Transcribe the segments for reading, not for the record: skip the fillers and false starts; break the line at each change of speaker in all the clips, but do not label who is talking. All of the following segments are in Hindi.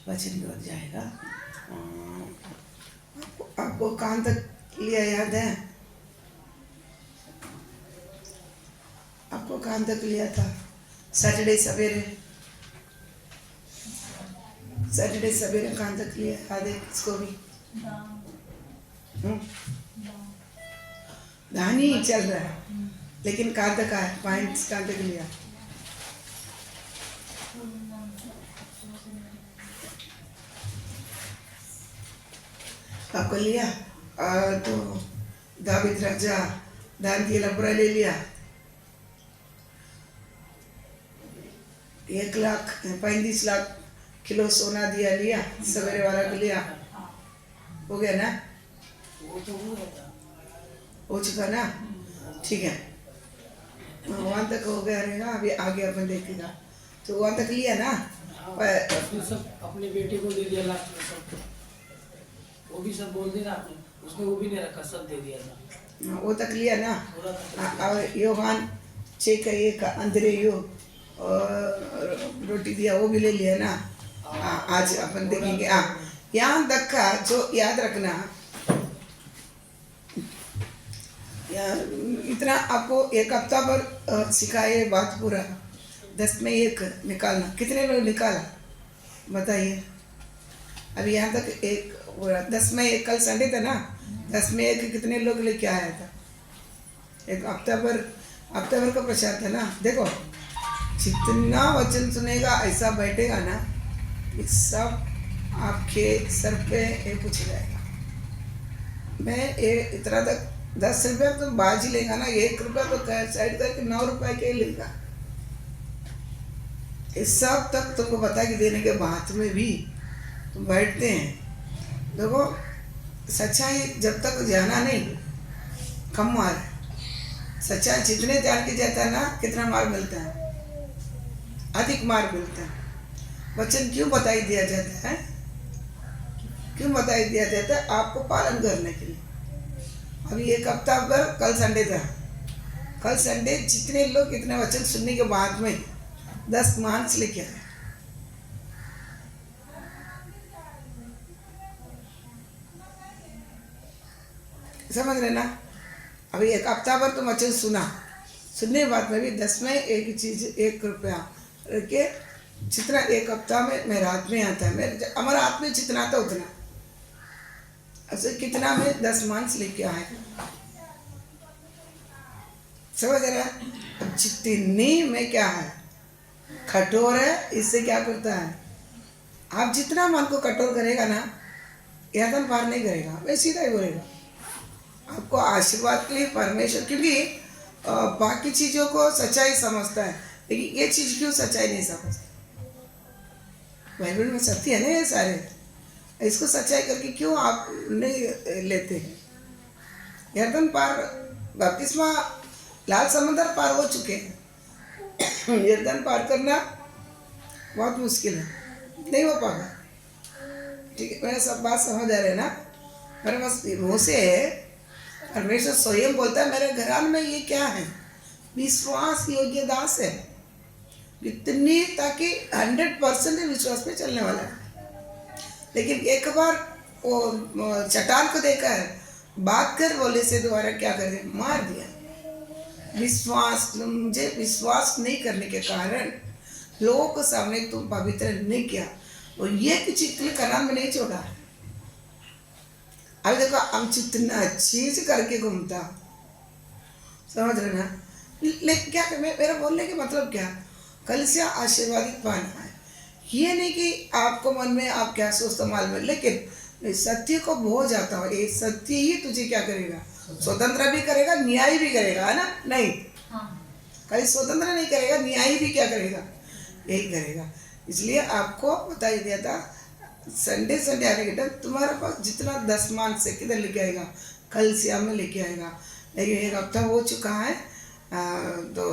वचन बन जाएगा। आपको कहाँ तक लिया याद है? आपको कहाँ तक लिया था? सैटरडे सवेरे कहाँ तक लिया याद है किसको भी? धानी ही चल रहा है, लेकिन कहाँ तक आया? पॉइंट्स कहाँ तक लिया? आपको लिया तो दाविद राजा दान की लबरा ले लिया, 1,35,00,000 किलो सोना दिया, लिया सवेरे वाला को लिया, हो गया ना? हो चुका ना? ठीक है, वहाँ तक हो गया रहेगा। अभी आगे अपन देखेगा। तो वहाँ तक लिया ना?
सब अपने बेटे को दे दिया लास्ट में, सब वो भी सब बोल दिया आपने, उसने वो भी नहीं रखा, सब दे दिया था।
वो तक लिया ना? और योहान 6 का 1 अंदरे यो रोटी दिया, वो भी ले लिया ना? आज अपन देखेंगे। यहाँ तक का जो याद रखना, इतना आपको 1 हफ्ता पर सिखाए बात पूरा। 10 में 1 निकालना, कितने लोग निकाला बताइए? अभी यहाँ तक 10 में 1 कल संडे था ना? 10 में 1 कितने लोग लेके आया था? 1 हफ्ता भर का प्रचार था ना? देखो, जितना वचन सुनेगा ऐसा बैठेगा ना, ये सब आपके सर पे पूछ जाएगा। मैं इतना तक 10 रुपया तो बाज ही लेगा ना, 1 रुपया तो साइड करके 9 रुपये के लेगा। इस सब तक तुमको बता के देने के बाद में भी तुम बैठते हैं। देखो, सच्चाई जब तक जाना नहीं, कम मार है। सच्चाई जितने जान के जाता है ना, कितना मार मिलता है? अधिक मार मिलता है। वचन क्यों बताई दिया जाता है? क्यों बताई दिया जाता है? आपको पालन करने के लिए। अभी 1 हफ्ता पर कल संडे था। कल संडे जितने लोग इतने वचन सुनने के बाद में 10 मार्क्स लेके आए। समझ रहे ना? अभी 1 हफ्ता पर तुम वचन सुनने के बाद में भी 10 में 1 चीज 1 रुपया रखे, जितना 1 हफ्ता में मेरे हाथ में आता है, हमारा हाथ में जितना आता उतना, ऐसे कितना में 10 मार्क्स लेके आए। समझ रहे हैं? अब जितनी में क्या है, कठोर है, इससे क्या करता है? आप जितना मन को कठोर करेगा ना, यातन पार नहीं करेगा, वह सीधा ही बोलेगा। आपको आशीर्वाद के लिए परमेश्वर, क्योंकि बाकी चीज़ों को सच्चाई समझता है, लेकिन ये चीज़ क्यों सच्चाई नहीं समझता? बाइबल में सत्य है ना ये सारे, इसको सच्चाई करके क्यों आप नहीं लेते हैं? यरदन पार, बपतिस्मा लाल समंदर पार हो चुके हैं। यरदन पार करना बहुत मुश्किल है, नहीं हो पाएगा। ठीक है, मेरा सब बात समझ आ रहे हैं ना? मेरे पास मुँह से परमेश्वर स्वयं बोलता है, मेरे घरान में ये क्या है? विश्वास योग्य दास है, इतनी ताकि 100% विश्वास पे चलने वाला है। लेकिन एक बार वो चट्टान को देखकर बात कर बोले से दोबारा क्या कर दे? मार दिया। मुझे विश्वास नहीं करने के कारण लोगों के सामने तुम पवित्र नहीं किया, और ये कुछ इतनी कनान में नहीं छोड़ा। अभी देखो, हम जितना चीज करके घूमता, समझ रहे ना? लेकिन क्या मेरा बोलने का मतलब क्या? कल से आशीर्वादित पाना है। ये नहीं कि आपको मन में आप क्या सोचते मालूम है, लेकिन सत्य को भो जाता हो। ये सत्य ही तुझे क्या करेगा? स्वतंत्र भी करेगा, न्याय भी करेगा, है ना? नहीं, कहीं स्वतंत्र नहीं करेगा, न्याय भी क्या करेगा? यही करेगा। इसलिए आपको बता ही दिया था, संडे आने के टाइम तुम्हारे पास जितना 10 मार्क्स से किधर लेके आएगा? कल से में लेके आएगा। लेकिन 1 हफ्ता हो चुका है, तो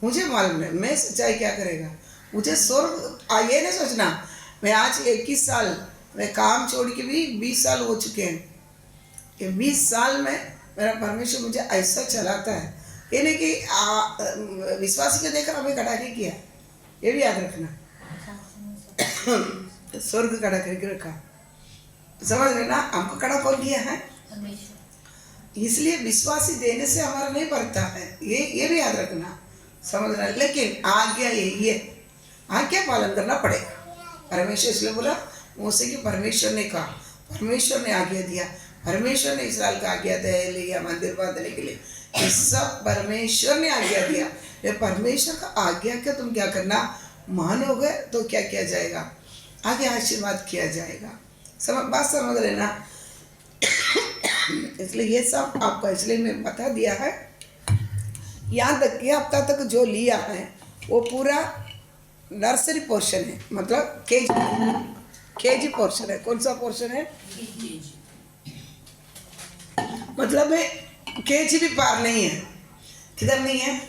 मुझे मालूम है मैं सच्चाई क्या करेगा। मुझे ये नहीं सोचना मैं आज 21 साल मैं काम छोड़ के भी 20 साल हो चुके हैं, कि 20 साल में मेरा परमेश्वर मुझे ऐसा चलाता है। ये नहीं कि विश्वासी को देखकर हमें खड़ा नहीं किया, ये भी याद रखना। स्वर्ग खड़ा करके रखा। समझ रहे ना, हमको खड़ा कौन किया है? इसलिए विश्वासी देने से हमारा नहीं बढ़ता है, ये भी याद रखना। समझ रहे, लेकिन आज्ञा यही है, आज्ञा पालन करना पड़ेगा। परमेश्वर इसलिए बोला मूसे कि परमेश्वर ने कहा, परमेश्वर ने आज्ञा दिया, परमेश्वर ने इसराइल का आज्ञा दे लिया मंदिर बांधने के लिए, ये सब परमेश्वर ने आज्ञा दिया। ये परमेश्वर का आज्ञा का तुम क्या करना, मानोगे तो क्या किया जाएगा, आगे आशीर्वाद किया जाएगा। बात समझ लेना। इसलिए ये सब आपको इसलिए मैं बता दिया है। यहाँ तक ये हफ्ता तक जो लिया है वो पूरा नर्सरी पोर्शन है, मतलब केजी पोर्शन है। कौन सा पोर्शन है? मतलब में केजी भी पार नहीं है। किधर नहीं है?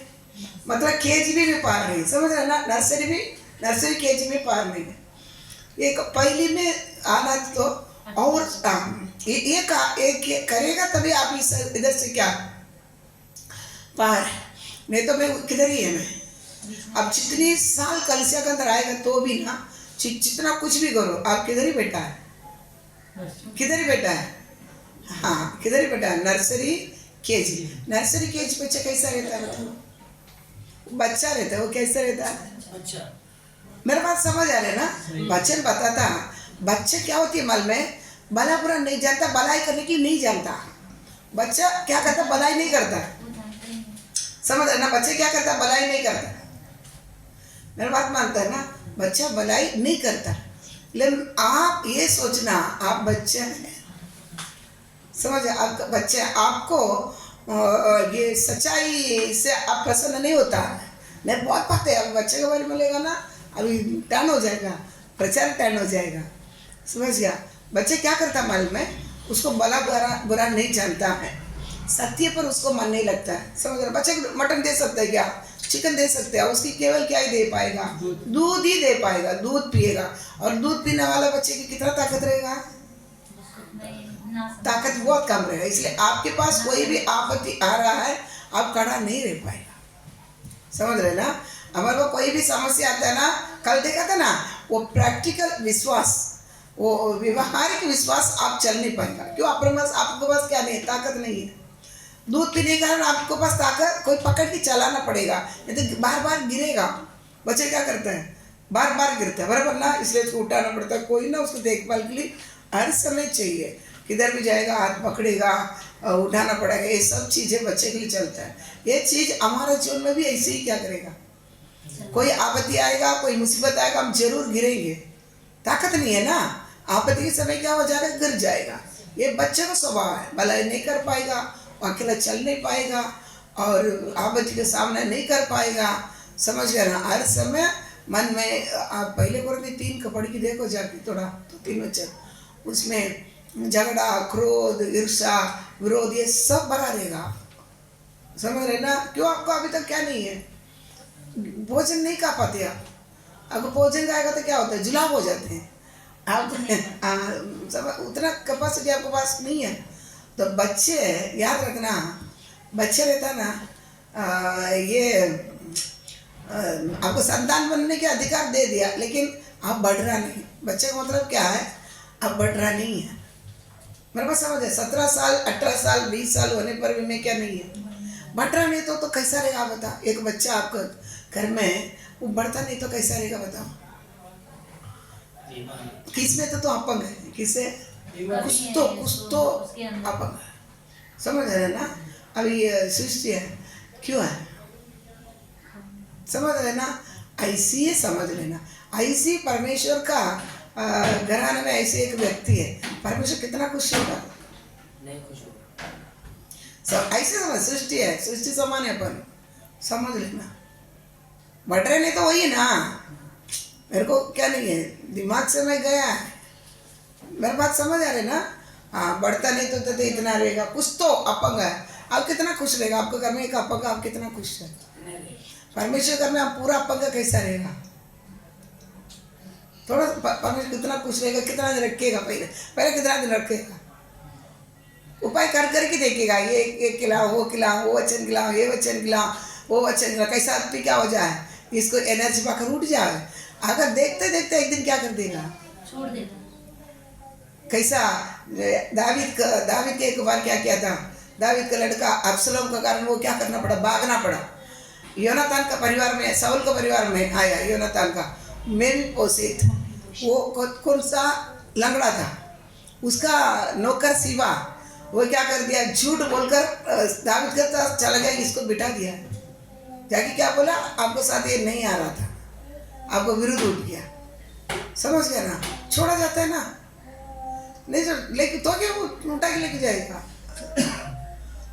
मतलब केजी भी पार नहीं, समझ रहे ना। नर्सरी केजी में पार नहीं है। एक पहली में आना तो और ये करेगा तभी आप इस इधर से क्या पार, नहीं तो मैं किधर ही है। मैं अब जितनी साल कलिसिया के अंदर आएगा तो भी ना, जितना कुछ भी करो आप किधर ही बैठा है, किधर ही बैठा है। हाँ, किधर ही बैठा है, नर्सरी केजी। नर्सरी केजी बच्चा कैसा रहता है? बताओ, बच्चा रहता है, वो कैसा रहता है?
अच्छा,
मेरे बात समझ आ रहे ना। बच्चे ने बताता, बच्चे क्या होती है मालूम है, भला बुरा नहीं जानता, भलाई करने की नहीं जानता। बच्चा क्या करता, भलाई नहीं करता। समझ रहे ना, बच्चे क्या करता, भलाई नहीं करता। मेरी बात मानता है ना, बच्चा भलाई नहीं करता। लेकिन आप ये सोचना, आप बच्चे हैं, समझ, आपका बच्चे, आपको ये सच्चाई से आप प्रसन्न नहीं होता। नहीं बहुत बात है, अब बच्चे के बारे में लेगा ना, अभी टर्न हो जाएगा, प्रचार टर्न हो जाएगा। समझ गया? बच्चे क्या करता मालूम है, उसको भला बुरा नहीं जानता है, सत्य पर उसको मन नहीं लगता है। समझ रहे? बच्चे को मटन दे सकते हैं क्या, चिकन दे सकते हैं, उसकी केवल क्या ही दे पाएगा, दूध ही दे पाएगा, दूध पिएगा। और दूध पीने वाला बच्चे की कितना ताकत रहेगा? ताकत बहुत कम रहेगा। इसलिए आपके पास कोई भी आपत्ति आ रहा है, आप खड़ा नहीं रह पाएगा। समझ रहे ना? हमारे को कोई भी समस्या आता है ना, कल देखा था ना, वो प्रैक्टिकल विश्वास, वो व्यवहारिक विश्वास आप चल नहीं पाएगा। क्यों? आपके पास क्या नहीं है, ताकत नहीं है। दूध पीने के कारण आपके पास ताकत, कोई पकड़ के चलाना पड़ेगा, नहीं तो बार बार गिरेगा। बच्चे क्या करते हैं, बार बार गिरते हैं, बराबर ना, इसलिए उसको उठाना पड़ता है। कोई ना उसको देखभाल के लिए हर समय चाहिए, किधर भी जाएगा हाथ पकड़ेगा, उठाना पड़ेगा। ये सब चीज़ें बच्चे के लिए चलता है। ये चीज़ हमारे जीवन में भी ऐसे ही क्या करेगा, कोई आपत्ति आएगा, कोई मुसीबत आएगा, हम जरूर गिरेंगे। ताकत नहीं है ना, आपत्ति के समय क्या हो जाएगा, गिर जाएगा। ये बच्चे का स्वभाव है, भलाई नहीं कर पाएगा, अकेला चल नहीं पाएगा, और आपत्ति के सामने नहीं कर पाएगा। समझ गया ना? हर समय मन में आप पहले कोरंथी 3 का पढ़ के देखो जाके थोड़ा, तो 3 वचन, उसमें झगड़ा, क्रोध, ईर्ष्या, विरोध, ये सब भरा रहेगा। समझ रहे ना? क्यों? आपको अभी तक क्या नहीं है, भोजन नहीं खा पाते आप। अगर भोजन खाएगा तो क्या होता है, जुलाब हो जाते हैं आप। उतना कैपेसिटी आपके पास नहीं है। तो बच्चे याद रखना, बच्चे रहता ना, ये आपको संतान बनने के अधिकार दे दिया, लेकिन आप बढ़ रहा नहीं। बच्चे का मतलब क्या है, आप बढ़ रहा नहीं है। मेरे पास समझ है, 17 साल 18 साल 20 साल होने पर भी मैं क्या नहीं है, बढ़ रहा नहीं तो कैसा रहेगा बता। एक बच्चा आपका घर में वो बढ़ता नहीं तो कैसा रहेगा बताओ। किस में तो अपंग है, किसे कुछ तो अपंग है। समझ रहे ना? अभी ये सृष्टि है, क्यों है, समझ रहे ना? ऐसी ही समझ लेना, ऐसी परमेश्वर का घराने में ऐसे एक व्यक्ति है, परमेश्वर कितना खुश होगा,
नहीं खुश होगा।
सब ऐसे समझ, सृष्टि है, सृष्टि समान है, अपन समझ लेना। बढ़ रहे नहीं तो वही ना, मेरे को क्या नहीं है, दिमाग से मैं गया है। मेरे बात समझ आ रही ना? हाँ, बढ़ता नहीं तो इतना रहेगा, कुछ तो अपंग है। आप कितना खुश रहेगा, आपके घर में एक अपंग, आप कितना खुश है? परमेश्वर घर में आप पूरा अपंग कैसा रहेगा? थोड़ा परमेश्वर कितना खुश रहेगा, कितना दिन रखेगा, पहले कितना दिन रखेगा, उपाय कर करके देखेगा। ये खिलाओ, वो खिलाओ, वो वचन खिलाओ, ये वचन खिलाओ, वो वचन खिलाओ, कैसा आदमी क्या हो जाए, इसको एनर्जी पाकर उठ जाए। अगर देखते देखते एक दिन क्या कर देगा,
छोड़ देता।
कैसा दावीद के एक बार क्या किया था, दावीद का लड़का अब्सलोम का कारण वो क्या करना पड़ा, भागना पड़ा। योनातान का परिवार में, साउल का परिवार में आया योनातान का मेफीबोशेत, वो कौन सा लंगड़ा था, उसका नौकर सीबा, वो क्या कर दिया, झूठ बोलकर दावीद के पास चला गया, इसको बिठा दिया। जाके क्या बोला, आपको साथ ये नहीं आ रहा था, आपको विरुद्ध उठ गया। समझ गया ना, छोड़ा जाता है ना, नहीं तो लेके तो क्या वो उठा के लेके जाएगा।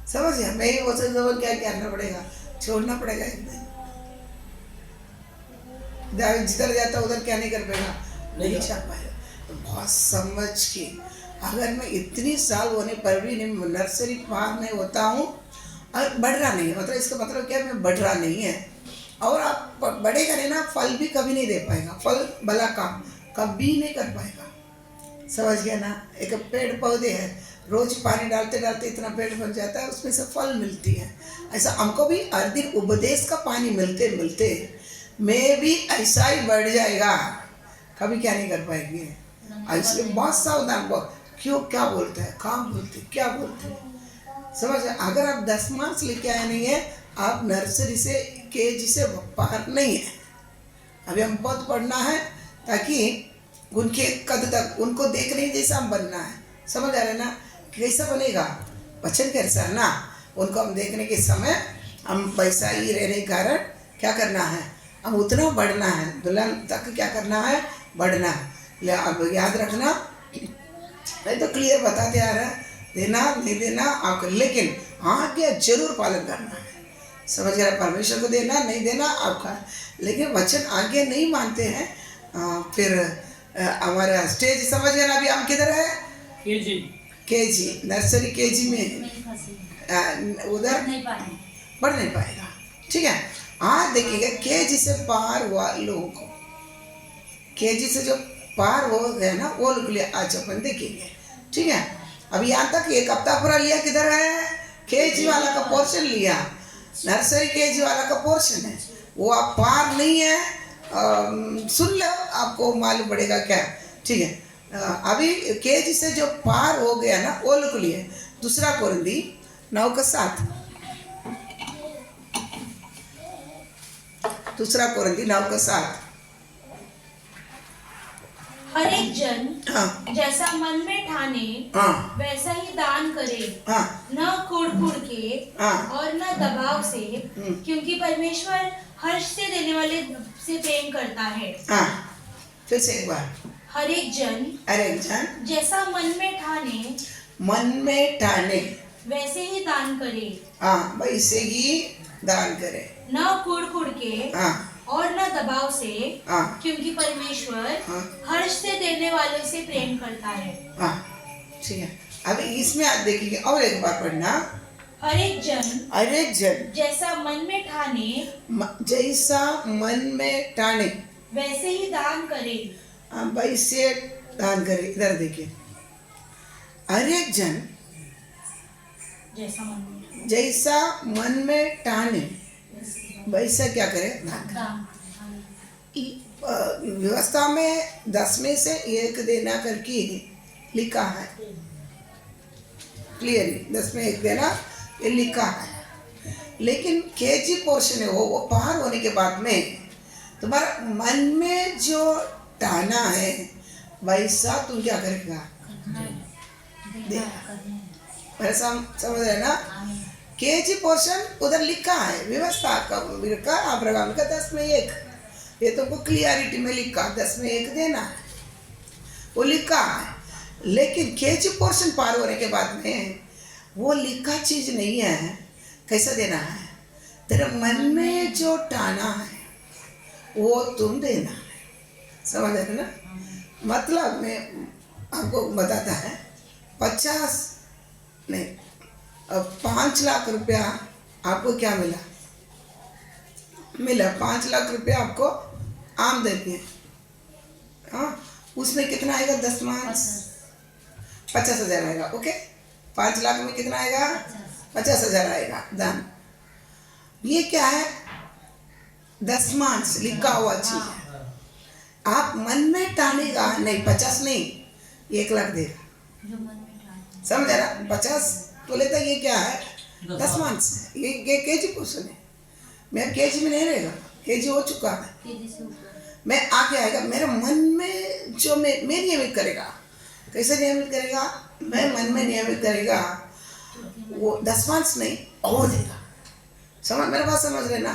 समझ गया, मैं ही वो क्या करना पड़ेगा, छोड़ना पड़ेगा एक दिन। दावीद जिधर जाता उधर क्या नहीं कर पाएगा, नहीं छाप पाएगा। तो बहुत समझ के, अगर मैं इतनी साल होने पर भी नहीं नर्सरी पार नहीं होता हूँ और बढ़ रहा नहीं है, मतलब इसका मतलब क्या है, मैं बढ़ रहा नहीं है। और आप बढ़ेगा नहीं ना, फल भी कभी नहीं दे पाएगा, फल भला काम कभी नहीं कर पाएगा। समझ गया ना, एक पेड़ पौधे हैं, रोज पानी डालते डालते इतना पेड़ बन जाता है, उसमें से फल मिलती है। ऐसा हमको भी हर दिन उपदेश का पानी मिलते मिलते मैं भी ऐसा ही बढ़ जाएगा, कभी क्या नहीं कर पाएंगे। इसलिए बहुत सावधान, क्यों, क्या बोलते हैं, कहाँ बोलते, क्या बोलते हैं। समझ, अगर आप 10 मार्क्स लेके आए नहीं है, आप नर्सरी से केजी से बाहर नहीं है। अभी हम बहुत पढ़ना है ताकि उनके कद तक उनको देखने जैसा हम बनना है। समझ आ रहे ना, कैसा बनेगा वचन के अनुसार ना, उनको हम देखने के समय हम वैसा ही रहने के कारण क्या करना है, हम उतना बढ़ना है, दुल्हन तक क्या करना है, बढ़ना है। अब याद रखना, नहीं तो क्लियर बताते आ रहा है, देना नहीं देना आपको, लेकिन आज्ञा जरूर पालन करना है। समझ गया, परमेश्वर को देना नहीं देना आपका, लेकिन वचन आज्ञा नहीं मानते हैं। फिर हमारा स्टेज समझ गया ना, अभी हम किधर है, केजी नर्सरी, केजी में उधर बढ़ नहीं पाएगा। ठीक है, आज देखिएगा केजी से पार हुआ लोगों को, केजी से जो पार हो गया ना वो लोग लिए आज अपन देखेंगे। ठीक है, अभी यहाँ तक एक हफ्ता पूरा लिया, किधर है, केजी वाला का पोर्शन लिया, नर्सरी केजी वाला का पोर्शन है, वो आप पार नहीं है, सुन लो आपको मालूम पड़ेगा क्या। ठीक है, अभी केजी से जो पार हो गया ना वो लोग लिए। दूसरा कोरिन्थी 9:7, दूसरा कोरिन्थी 9:7।
हर एक जन
हाँ
जैसा मन में ठाने
हाँ
वैसा ही दान करे,
हाँ
न कुड़ के
हाँ
और न दबाव से, क्योंकि परमेश्वर हर्ष से देने वाले से प्रेम करता है।
हाँ, फिर से एक बार,
हर एक जन
जैसा
मन में ठाने
वैसे ही दान करे।
हाँ,
वैसे ही दान करे,
न कुड़ के
हाँ
और न दबाव से,
हाँ
क्योंकि परमेश्वर
हाँ
हर्ष से देने वालों से प्रेम करता है।
हाँ, ठीक है। अभी इसमें आप देखिए और एक बार पढ़ना,
हर एक जन जैसा मन में ठाने वैसे ही दान करे।
वैसे दान करे। इधर देखिए, हर एक जन जैसा मन में ठाने वैसा क्या करे, दान करे। व्यवस्था में 10 में से 1 देना करके लिखा है, क्लियरली 10 में 1 देना ये लिखा है। लेकिन केजी पोर्शन है वो पार होने के बाद में तुम्हारा मन में जो टाना है वैसा तुम क्या करेगा, ऐसा समझ रहे ना। केजी पोर्शन उधर लिखा है, व्यवस्था का अब्राहम का 10 में 1, ये तुमको क्लियरिटी में लिखा 10 में 1 देना है, वो लिखा है। लेकिन केजी पोर्शन पार होने के बाद में वो लिखा चीज नहीं है, कैसा देना है, तेरे मन में जो टाना है वो तुम देना है। समझ रहे ना, मतलब मैं आपको बताता है, 5 लाख रुपया आपको क्या मिला 5 लाख रुपया आपको आमदनी है। हाँ, उसमें कितना आएगा, 10 मार्क्स 50,000 आएगा। ओके, 5 लाख में कितना आएगा, 50,000 आएगा दान। ये क्या है, 10 मार्क्स लिखा हुआ चीज है। आप मन में टानेगा नहीं, 50 नहीं, 1,00,000 देगा।
जो मन में ठान
समझ रहा? 50 तो लेता, ये क्या है? 10 मांस है, ये केजी पोर्शन है। मैं केजी में नहीं रहेगा, केजी हो चुका है।
तेजी से ऊपर
मैं आगे आएगा मेरे मन में, जो मैं नियमित करेगा। कैसे नियमित करेगा? मैं मन में नियमित करेगा, वो 10 मांस नहीं और देगा। समझ, मेरे बात समझ रहे ना?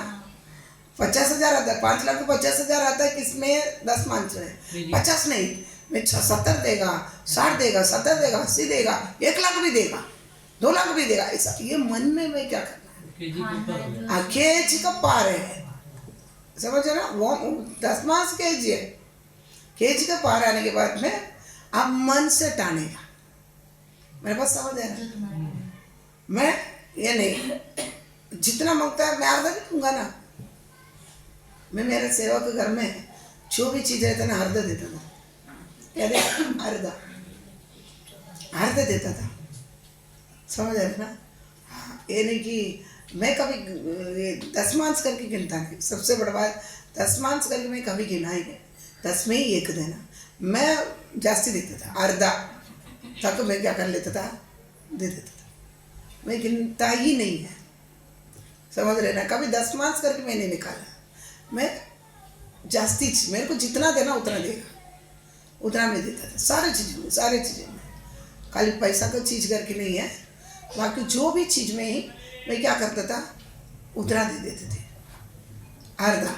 50,000 आता है, 5 लाख को 50,000 आता है, किसमें? 10 मांस में। 50 नहीं, मैं 70 देगा, 60 देगा, 70 देगा, 80 देगा, 1,00,000 भी देगा, 2,00,000 भी देगा। ऐसा ये मन में मैं क्या करना है? केजी का पार है, समझ रहे ना? वो 10 मांस केजी है, केजी का पार आने के बाद में आप मन से टानेगा। मेरे पास समझ है ना? मैं ये नहीं, जितना मांगता है मैं आधा भी दूंगा ना। मैं मेरे सेवा के घर में जो भी चीज़ रहता ना, आधा देता था। क्या देता? आधा देता था। समझ आया ना? हाँ, ये नहीं कि मैं कभी 10 मांस करके गिनता नहीं। सबसे बड़ा बात, 10 मांस करके मैं कभी गिना ही नहीं। 10 में ही 1 देना। मैं जास्ती देता था, आधा तक मैं क्या कर लेता था, दे देता था। मैं गिनता ही नहीं है, समझ रहे ना? कभी 10 मांस करके मैंने निकाला। मैं जास्ती, मेरे को जितना देना उतना देगा, उतना मैं देता था। सारे चीज़ें में खाली पैसा का चीज़ करके नहीं है, बाकी जो भी चीज़ में ही मैं क्या करता था, उतना दे देते थे। आधा,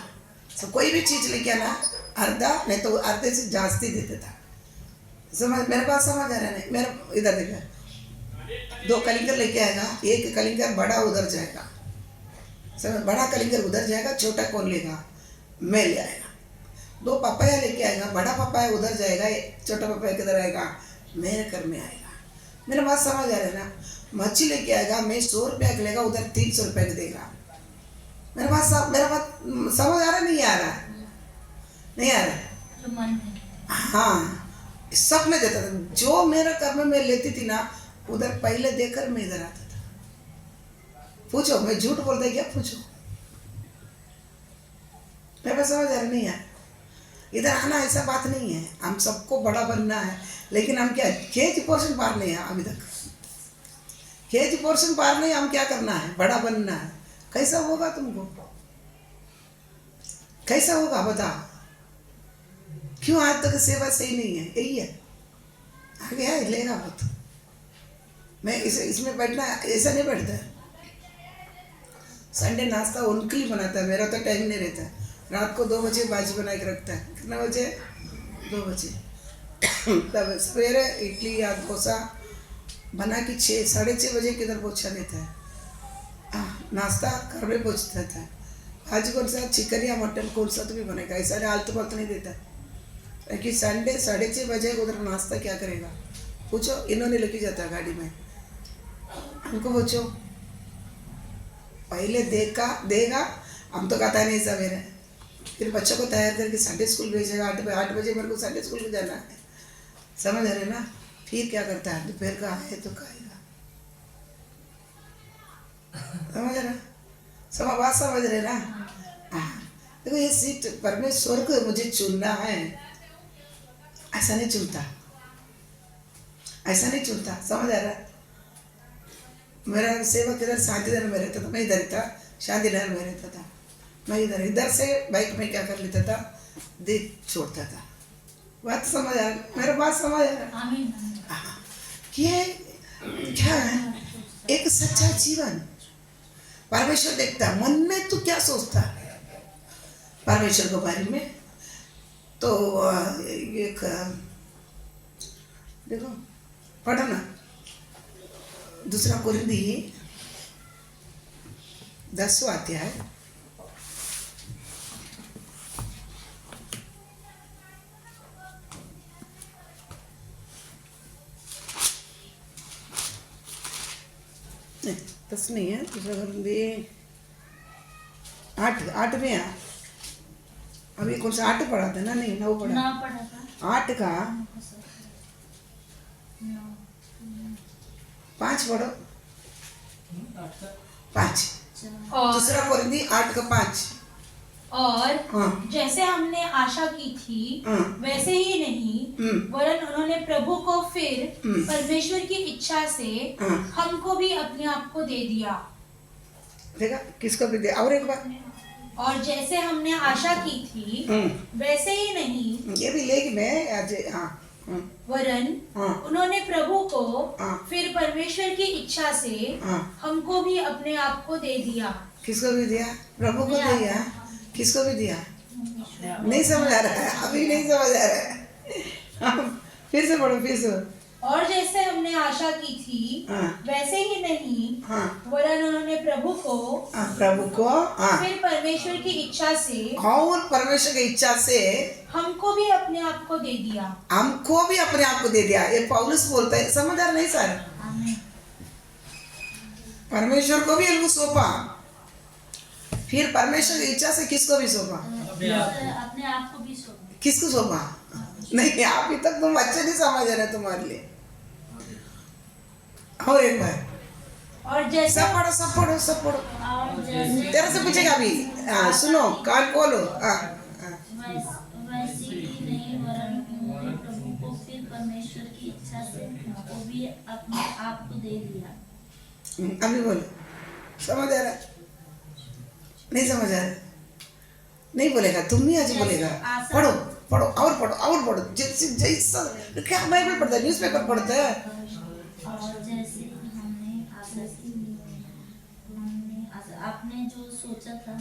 सब कोई भी चीज़ लेके आना, आधा नहीं तो आधे से जास्ती देता था। समझ, मेरे पास समझ आ रहा है? मेरे इधर देखा, 2 कलिंगर लेके आएगा, एक कलिंगर बड़ा उधर जाएगा। समझ, बड़ा कलिंगर उधर जाएगा, छोटा कौन लेगा? मैं ले आएगा। 2 पपाया लेके आएगा, बड़ा पपाया उधर जाएगा, छोटा पपाया किधर आएगा? मेरे घर में आएगा। मेरे बात समझ आ रहा है ना? मच्छी लेके आएगा, मैं 100 रुपया का लेगा, उधर 300 रुपया का देगा। मेरा बात समझ आ रहा? नहीं आ रहा? नहीं आ रहा?
जो मन में
हाँ, सब में देता था। जो मेरा कर्म में मैं लेती थी ना, उधर पहले देकर मैं इधर आता था। पूछो, मैं झूठ बोलता क्या? पूछो। मेरे पास समझ आ रहा? नहीं यार, इधर आना ऐसा बात नहीं है। हम सबको बड़ा बनना है, लेकिन हम क्या, केजी पोर्शन पार नहीं है अभी तक। केजी पोर्शन पार नहीं, हम क्या करना है? बड़ा बनना है। कैसा होगा तुमको? कैसा होगा बताओ? क्यों आज तक सेवा सही नहीं है? यही है, आगे है लेगा बहुत। मैं इसमें बैठना ऐसा नहीं बैठता। संडे नाश्ता उनके लिए बनाता है, मेरा तो टाइम नहीं रहता है। रात को 2 बजे बाजी बना के रखता है। कितना बजे? 2 बजे। तब सवेरे इडली या डोसा बना के 6 साढ़े 6 बजे किधर पहुँचा देता है। नाश्ता घर में पहुँचता था। आज कौन सा चिकन या मटन कौन सा तो भी बनेगा, ऐसा आलतू फालतू नहीं देता। कि संडे 6:30 बजे उधर नाश्ता क्या करेगा? पूछो, इन्होंने लेके जाता है गाड़ी में। हमको पूछो, पहले देगा, हम तो कहता नहीं सवेरे। फिर बच्चों को तैयार करके संडे स्कूल भेजेगा। 8 बजे मेरे को संडे स्कूल को जाना है। समझ रहे ना? फिर क्या करता है? दोपहर का है तो खाएगा। समझ रहा? सब बात समझ रहे ना? देखो, ये सीट परमेश्वर को मुझे चुनना है, ऐसा नहीं चुनता, ऐसा नहीं चुनता। समझ आ रहा? मेरा सेवक इधर शांतिनगर में रहता था, मैं इधर था, शांतिनगर में रहता था। मैं इधर से बाइक में क्या कर लेता था, दे छोड़ता था। बात समझ आ रहा? मेरा बात समझ आ रहा?
आमीन।
ये क्या है? एक सच्चा जीवन परमेश्वर देखता है। मन में तू क्या सोचता है परमेश्वर के बारे में? तो एक देखो, पढ़ो ना, 2 कुरिन्थी 10वां अध्याय। नहीं, 10 नहीं है, 2 कुरिन्थी 8 में है। अभी कौन सा 8 पढ़ा था ना? नहीं, 9 पढ़ा।
9 पढ़ा था।
8 का 5 पढ़ो। 5
और
2 कुरिन्थी 8 का 5।
और
हाँ।
जैसे हमने आशा की थी
हाँ।
वैसे ही नहीं वरन उन्होंने प्रभु को फिर परमेश्वर की इच्छा से
हाँ।
हमको भी अपने आप को दे दिया।
देखा, किसको भी दे। और एक बार,
और जैसे हमने आशा की थी वैसे ही नहीं
ये भी लेगी मैं आज। हाँ हाँ
वरन
हाँ।
उन्होंने प्रभु को
हाँ।
फिर परमेश्वर की इच्छा से
हाँ।
हमको भी अपने आप को दे दिया।
किसको भी दिया? प्रभु को दिया। किसको भी दिया? नहीं समझ आ रहा है, अभी नहीं समझ आ रहा है। हाँ, फिर से पढ़ो, फिर से।
और जैसे हमने आशा की थी
हाँ।
वैसे ही नहीं
हाँ।
वरन उन्होंने प्रभु को
प्रभु को, हाँ,
फिर परमेश्वर की इच्छा से
और परमेश्वर की इच्छा से
हमको भी अपने आप को दे दिया।
हमको भी अपने आप को दे दिया। ये पौलुस बोलता है, समझ आ रहा नहीं सर? परमेश्वर को भी उनको सौंपा, फिर परमेश्वर की इच्छा से किसको भी सौंपा?
अपने आप को भी सौंपा।
किसको सौंपा? नहीं, अभी तक तुम अच्छे नहीं समझ रहे, तुम्हारे लिए। और एक बार,
और जैसे
सब पढ़ो, सब पढ़ो, सब पढ़ो।
और जैसे
तेरे से पूछेगा अभी। सुनो, कान खोलो।
वैसे ही नहीं वरन उन्होंने प्रभु को फिर परमेश्वर की इच्छा से हमको भी अपने आप को दे दिया।
अभी बोलो, समझ आ रहा? नहीं समझ आ रहा? नहीं बोलेगा, तुम ही आज बोलेगा। पढ़ो पढ़ो, और पढ़ो, और पढ़ो। जैसे जैसा क्या बाइबल पढ़ता है, न्यूज़पेपर पढ़ता है।
और जैसे हमने आपने जो सोचा था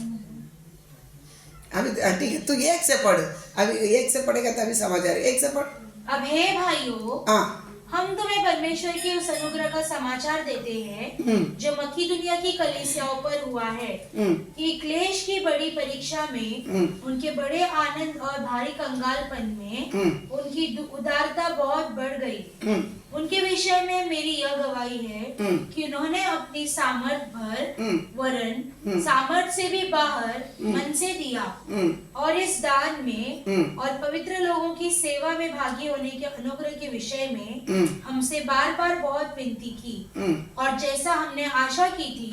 अभी ठीक है, तू एक से पढ़। अभी एक से पढ़ेगा तभी समझ आ रही। एक से पढ़।
अब हे भाइयों,
हाँ।
हम तुम्हें परमेश्वर के उस अनुग्रह का समाचार देते हैं जो मकिदुनिया की कलीसियाओं पर हुआ है कि क्लेश की बड़ी परीक्षा में उनके बड़े आनंद और भारी कंगालपन में उनकी उदारता बहुत बढ़ गई। उनके विषय में मेरी यह गवाही है कि उन्होंने अपनी सामर्थ भर वरन सामर्थ से भी बाहर मन से दिया और इस दान में और पवित्र लोगों की सेवा में भागी होने के अनुग्रह के विषय में हमसे बार बार बहुत विनती की। और जैसा हमने आशा की थी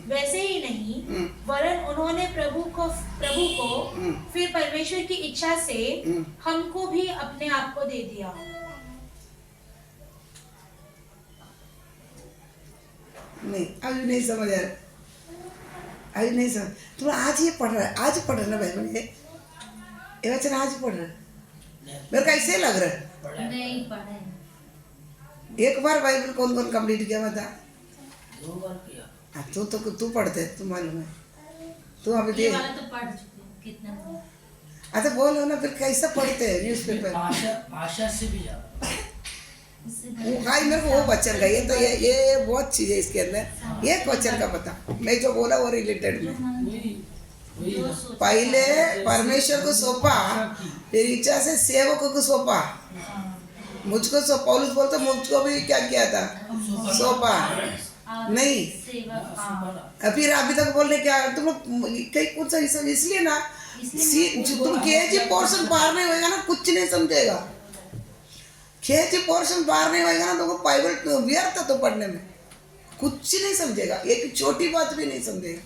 वैसे ही नहीं वरन उन्होंने प्रभु को फिर परमेश्वर की इच्छा से हमको भी अपने आप को दे दिया।
नहीं, अभी नहीं समझ आ रहा, अभी नहीं समझ। तुम आज ये पढ़ रहा है, आज पढ़ रहा ना भाई बहन, ये वचन आज पढ़ रहा है। मेरे को ऐसे लग रहा है।
नहीं पढ़े।
एक बार बाइबल कौन कौन कंप्लीट किया बता?
2 बार किया।
तू पढ़ते, तू मालूम है, तू अभी
ये
दे।
वाला तो पढ़ चुके हैं, कितने बार।
अच्छा बोलो ना, फिर कैसे पढ़ते हैं न्यूज़पेपर?
आशा से भी ज्यादा।
वो भाई मेरे को वो वचन का ये बहुत चीज है इसके अंदर। एक वचन का बता, मैं जो बोला वो रिलेटेड में।
वही ना।
पहले परमेश्वर को सौंपा, फिर इच्छा से सेवकों को सौंपा। मुझको पौलुस बोलता मुझको भी क्या किया था? सौंपा। नहीं, फिर अभी तक बोलने क्या तुम कहीं कुछ इसलिए ना, तुम केजी पोर्शन पार नहीं होएगा ना, कुछ नहीं समझेगा। केजी पोर्शन पार नहीं होएगा ना, तुमको बाइबल व्यर्थ तो पढ़ने में कुछ नहीं समझेगा, एक छोटी बात भी नहीं समझेगा।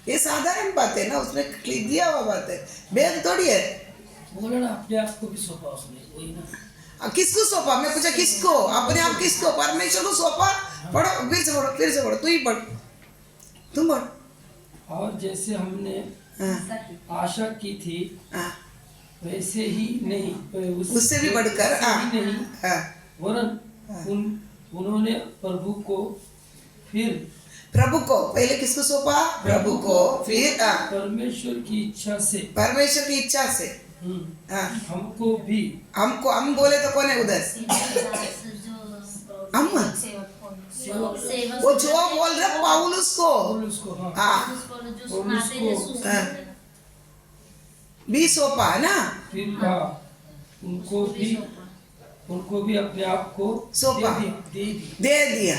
ये साधारण बात है ना, उसने दिया हुआ बात है, भेद थोड़ी है।
बोलो ना, अपने आप को भी सौंपा उसने, वही ना।
किसको सौंपा? मैं पूछा किसको? अपने आप किसको? परमेश्वर को सौंपा। पढ़ो, फिर से पढ़ो, फिर से पढ़ो, तू ही पढ़, तुम पढ़।
और जैसे हमने आशा की थी वैसे ही नहीं,
उससे भी बढ़कर
ही नहीं वरन उन्होंने प्रभु को
पहले किसको सौंपा? प्रभु को, फिर
परमेश्वर की इच्छा से
परमेश्वर की इच्छा से
हमको भी।
हम बोले तो कौन है उधर? हम। वो जो बोल रहे पौलुस को, भी सौंपा है ना,
फिर उनको भी अपने आप को
सौंपा, दे दिया।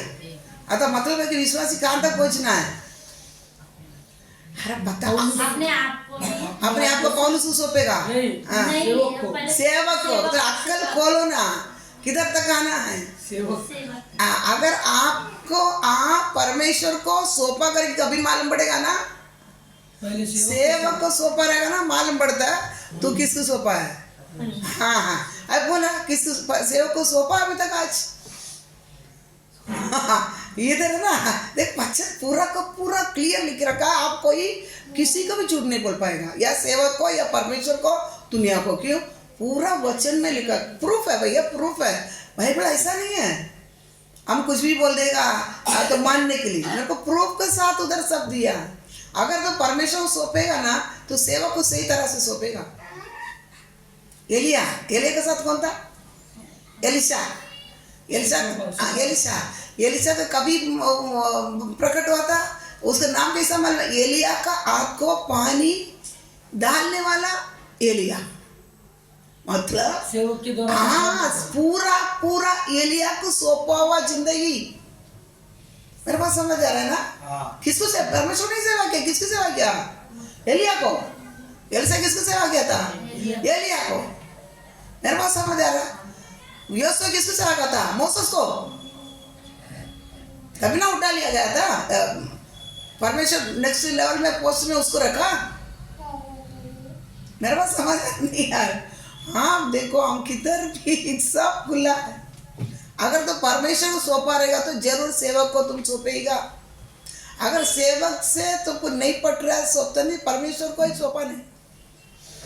अतः मतलब है कि विश्वासी कहाँ तक पहुँचना है? अरे बताओ, अपने आप को पौलुस को सौंपेगा? सेवक को। तो अक्कल खोलो ना, किधर तक आना है? अगर आपको आप परमेश्वर को सौंपा करेंगे तभी मालूम पड़ेगा ना।
पहले
सेवक को सौंपा रहेगा ना, मालूम पड़ता है तू किसको सौंपा है। हाँ हाँ, अब बोला किसको सेवक को सौंपा अभी तक आज। इधर है ना, देख वचन पूरा का पूरा क्लियर लिख रखा है, आप कोई किसी को भी झूठ नहीं बोल पाएगा, या सेवक को या परमेश्वर को दुनिया को। क्यों? पूरा वचन में लिखा, प्रूफ है भैया, प्रूफ है। बाइबल ऐसा नहीं है हम कुछ भी बोल देगा तो मानने के लिए, मेरे को प्रूफ के साथ उधर सब दिया। अगर तो परमेश्वर को सौंपेगा ना तो सेवक को सही तरह से सौंपेगा। एलिया के साथ कौन था? एलिशा तो कभी प्रकट हुआ था, उसका नाम कैसा मालूम? एलिया का आग को पानी डालने वाला एलिया, मतलब
सेवक के द्वारा।
हाँ, पूरा एलिया को सौंपा हुआ जिंदगी। मेरे पास समझ आ रहा है ना? किसको से परमेश्वर ने सेवा किया? किसकी सेवा किया? एलिया को। एलिशा किसको सेवा किया था? एलिया को। मेरे पास समझ आ रहा है? यहोशू किसको सेवा किया था? मोसेस को। तभी ना उठा लिया गया था, परमेश्वर नेक्स्ट लेवल में पोस्ट में उसको रखा। मेरे पास समझ नहीं यार। हाँ देखो, हम किधर भी सब खुला है। अगर तो परमेश्वर को सौंपा रहेगा तो जरूर सेवक को तुम सौंपेगा। अगर सेवक से तुमको नहीं पट रहा है, सौंपता नहीं, परमेश्वर को ही सौंपा नहीं।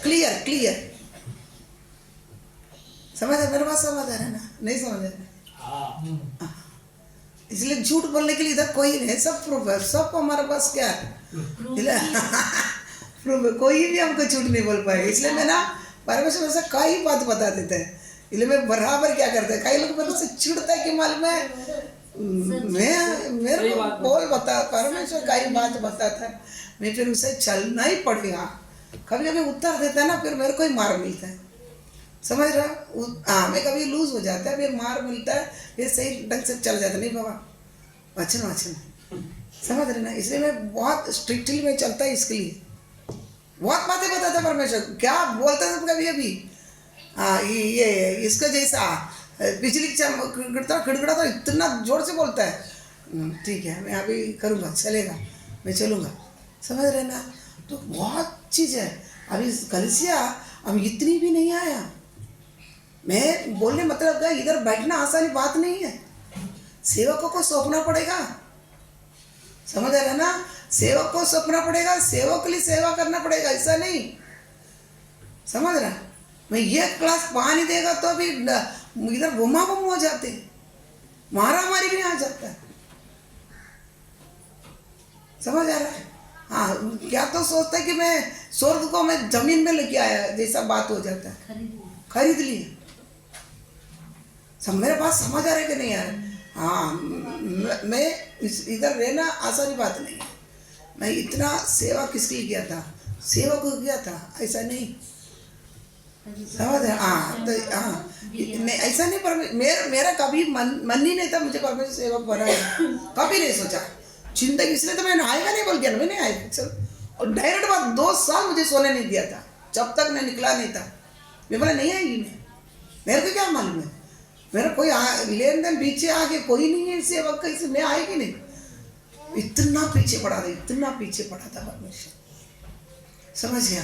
क्लियर समझ है? मेरे पास समझ आ रहा है ना? नहीं समझ आ रहा है? इसलिए झूठ बोलने के लिए इधर कोई नहीं, सब प्रूफ है, सब हमारे पास क्या है? प्रूफ है, कोई भी हमको झूठ नहीं बोल पाएगा। इसलिए मैं ना परमेश्वर से कई बात बता देते हैं। इसलिए मैं बराबर क्या करते हैं, कई लोग मेरे से चिढ़ता है कि मालूम है मैं मेरे को बोल बता, परमेश्वर कई बात बताता है, मैं फिर उसे चलना ही पड़ेगा। कभी कभी उत्तर देता है ना, फिर मेरे को ही मार मिलता है। समझ रहा? हाँ, मैं कभी लूज हो जाता है, फिर मार मिलता है, फिर सही ढंग से चल जाता। नहीं बाबा, वचन समझ रहे ना? इसलिए मैं बहुत स्ट्रिक्टली में चलता है। इसके लिए बहुत बातें बताता परमेश्वर। क्या बोलता है कभी अभी ये इसका जैसा बिजली खिड़खड़ा तो इतना जोर से बोलता है। ठीक है, मैं अभी करूँगा, चलेगा, मैं चलूँगा। समझ रहे ना? तो बहुत चीज़ है। अभी कलीसिया हम इतनी भी नहीं आया। मैं बोलने मतलब क्या, इधर बैठना आसानी बात नहीं है। सेवकों को सौंपना पड़ेगा। समझ आ रहा है ना? सेवक को सौंपना पड़ेगा, सेवक के लिए सेवा करना पड़ेगा, ऐसा नहीं। समझ रहा? मैं ये क्लास पानी देगा तो अभी इधर घुमा हो जाते, मारामारी भी आ जाता है। समझ आ रहा है? हाँ, क्या तो सोचता है कि मैं स्वर्ग को मैं जमीन में लेके आया जैसा बात हो जाता है। खरीद लिए। सब मेरे पास समझ आ रहा है कि नहीं आ रहा? हाँ, मैं इधर रहना आसानी बात नहीं है। मैं इतना सेवा किसके लिए किया था? सेवा को किया था, ऐसा नहीं। समझ है? हाँ, तो हाँ नहीं, ऐसा नहीं। पर मेरा कभी मन ही नहीं था मुझे परमेश्वर सेवक बनाया, कभी नहीं सोचा जिंदगी। इसलिए तो मैंने आएगा नहीं बोल दिया ना, मैंने आएगा चल। और डायरेक्ट बात, 2 साल मुझे सोने नहीं दिया था जब तक मैं निकला नहीं था। मैं बोला नहीं आएगी मैं, मेरे को क्या मालूम है, मेरा कोई लेन देन पीछे आगे कोई नहीं है सेवक का, इससे मैं आएगी नहीं। इतना पीछे पड़ा था, इतना पीछे पड़ा था परमेश्वर। समझ गया?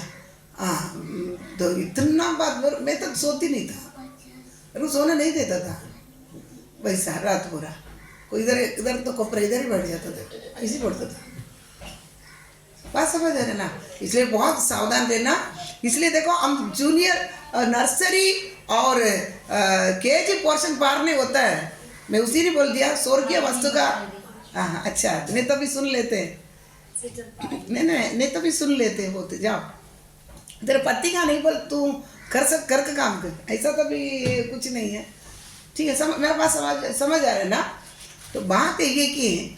हाँ, तो इतना बात मैं तो सोती नहीं था, मेरे को सोने नहीं देता था वैसा रात पूरा। कोई इधर तो कोपरा इधर ही बैठ जाता था, ऐसे पढ़ता था। बात समझ आ रहे ना? इसलिए बहुत सावधान रहना। इसलिए देखो, हम जूनियर नर्सरी और केजी पोर्शन पार नहीं होता है। मैं उसी ने बोल दिया स्वर्गीय वस्तु का। हाँ अच्छा, नहीं तो भी सुन लेते, नहीं तो भी सुन लेते होते। जाओ, तेरे पति का नहीं बोल, तू कर का काम कर, ऐसा तो भी कुछ नहीं है। ठीक है, मेरे पास समझ आ रहा है ना? तो बात ये कि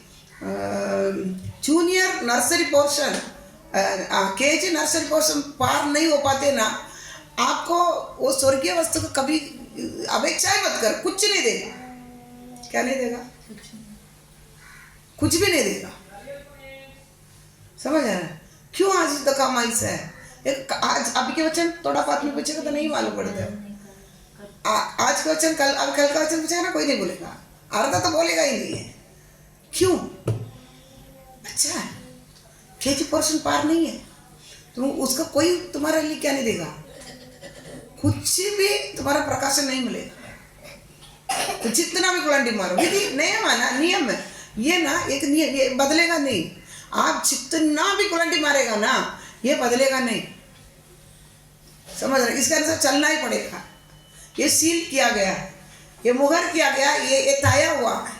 junior nursery portion, KG nursery portion पार नहीं हो पाते ना, आपको वो स्वर्गीय वस्तु को कभी अपेक्षा ही मत कर। कुछ नहीं देगा। क्या नहीं देगा? कुछ भी नहीं देगा। समझ आ रहा है? क्यों आज तक हम ऐसा है? आज अभी के वचन थोड़ा बात में पूछेगा तो नहीं मालूम पड़ता है। आज का वचन कल का वचन पूछेगा ना, कोई नहीं बोलेगा, आधा तो बोलेगा ही नहीं है। क्यों? अच्छा है, KG% पार नहीं है, तुम उसका कोई तुम्हारे लिए क्या नहीं देगा, कुछ भी तुम्हारा प्रकाशन नहीं मिलेगा। तो जितना भी गुलांडी मारो, ये नियम है ना, नियम है ये ना, एक नियम, ये बदलेगा नहीं। आप जितना भी गुलांडी मारेगा ना, ये बदलेगा नहीं, समझ रहे? इसके अनुसार चलना ही पड़ेगा। ये सील किया गया है, ये मुहर किया गया, ये ताया हुआ है,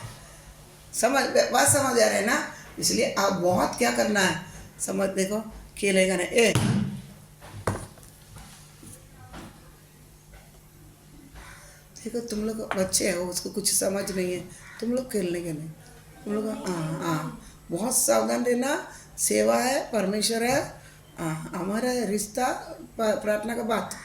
बात समझ आ रहे हैं ना? इसलिए आप बहुत क्या करना है, समझ, देखो खेलेगा ना, देखो तुम लोग बच्चे हो, उसको कुछ समझ नहीं है, तुम लोग खेलने के नहीं, तुम लोग बहुत सावधान रहना। सेवा है, परमेश्वर है, हमारा रिश्ता प्रार्थना का बात।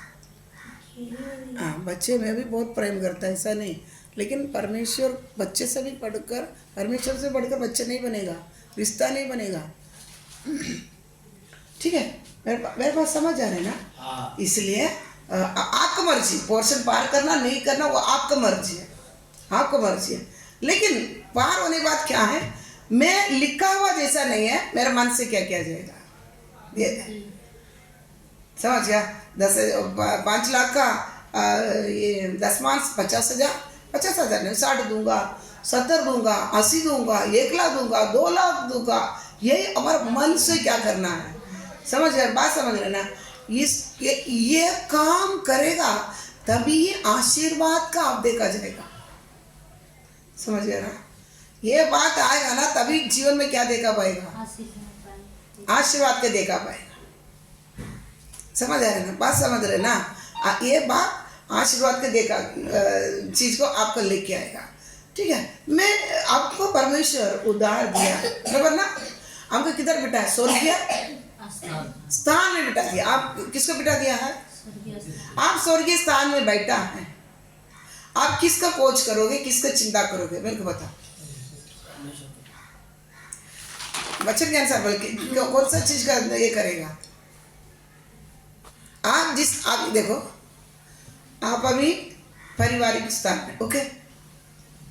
बच्चे में भी बहुत प्रेम करता है, ऐसा नहीं, लेकिन परमेश्वर बच्चे से भी पढ़कर, परमेश्वर से बढ़कर बच्चे नहीं बनेगा, रिश्ता नहीं बनेगा। ठीक है, मेरे पास समझ आ रहे हैं ना? इसलिए आपका मर्जी, पोर्शन पार करना नहीं करना वो आपका मर्जी है, आपका मर्जी है। लेकिन पार होने के बाद क्या है, मैं लिखा हुआ जैसा नहीं है, मेरे मन से क्या किया जाएगा, ये समझ गया? 5 लाख का ये 10 मार्क्स 50,000 नहीं, 60 दूंगा, 70 दूंगा, 80 दूंगा, 1 लाख दूंगा, 2 लाख दूंगा, यही हमारा मन से क्या करना है, समझ गए? बात समझ रहे ना? ये काम करेगा तभी ये आशीर्वाद का आप देखा जाएगा, समझ गए ना? ये बात आएगा ना, तभी जीवन में क्या देखा पाएगा, आशीर्वाद के देखा पाएगा, समझ आ रहे ना? बात समझ रहे ना? ये बात आशीर्वाद के देखा चीज को आपको लेके आएगा। ठीक है, मैं आपको परमेश्वर उद्धार दिया, बराबर ना? आपको किधर बिठा है, स्वर्गीय स्थान में बिठा दिया। आप किसको बिठा दिया है? आप स्वर्गीय स्थान में बैठा है। आप किसका खोज करोगे, किसका चिंता करोगे, मेरे को बताओ। वचन के अनुसार बोल के कौन सा चीज का ये करेगा? आप देखो, आप अभी पारिवारिक स्थान में, ओके,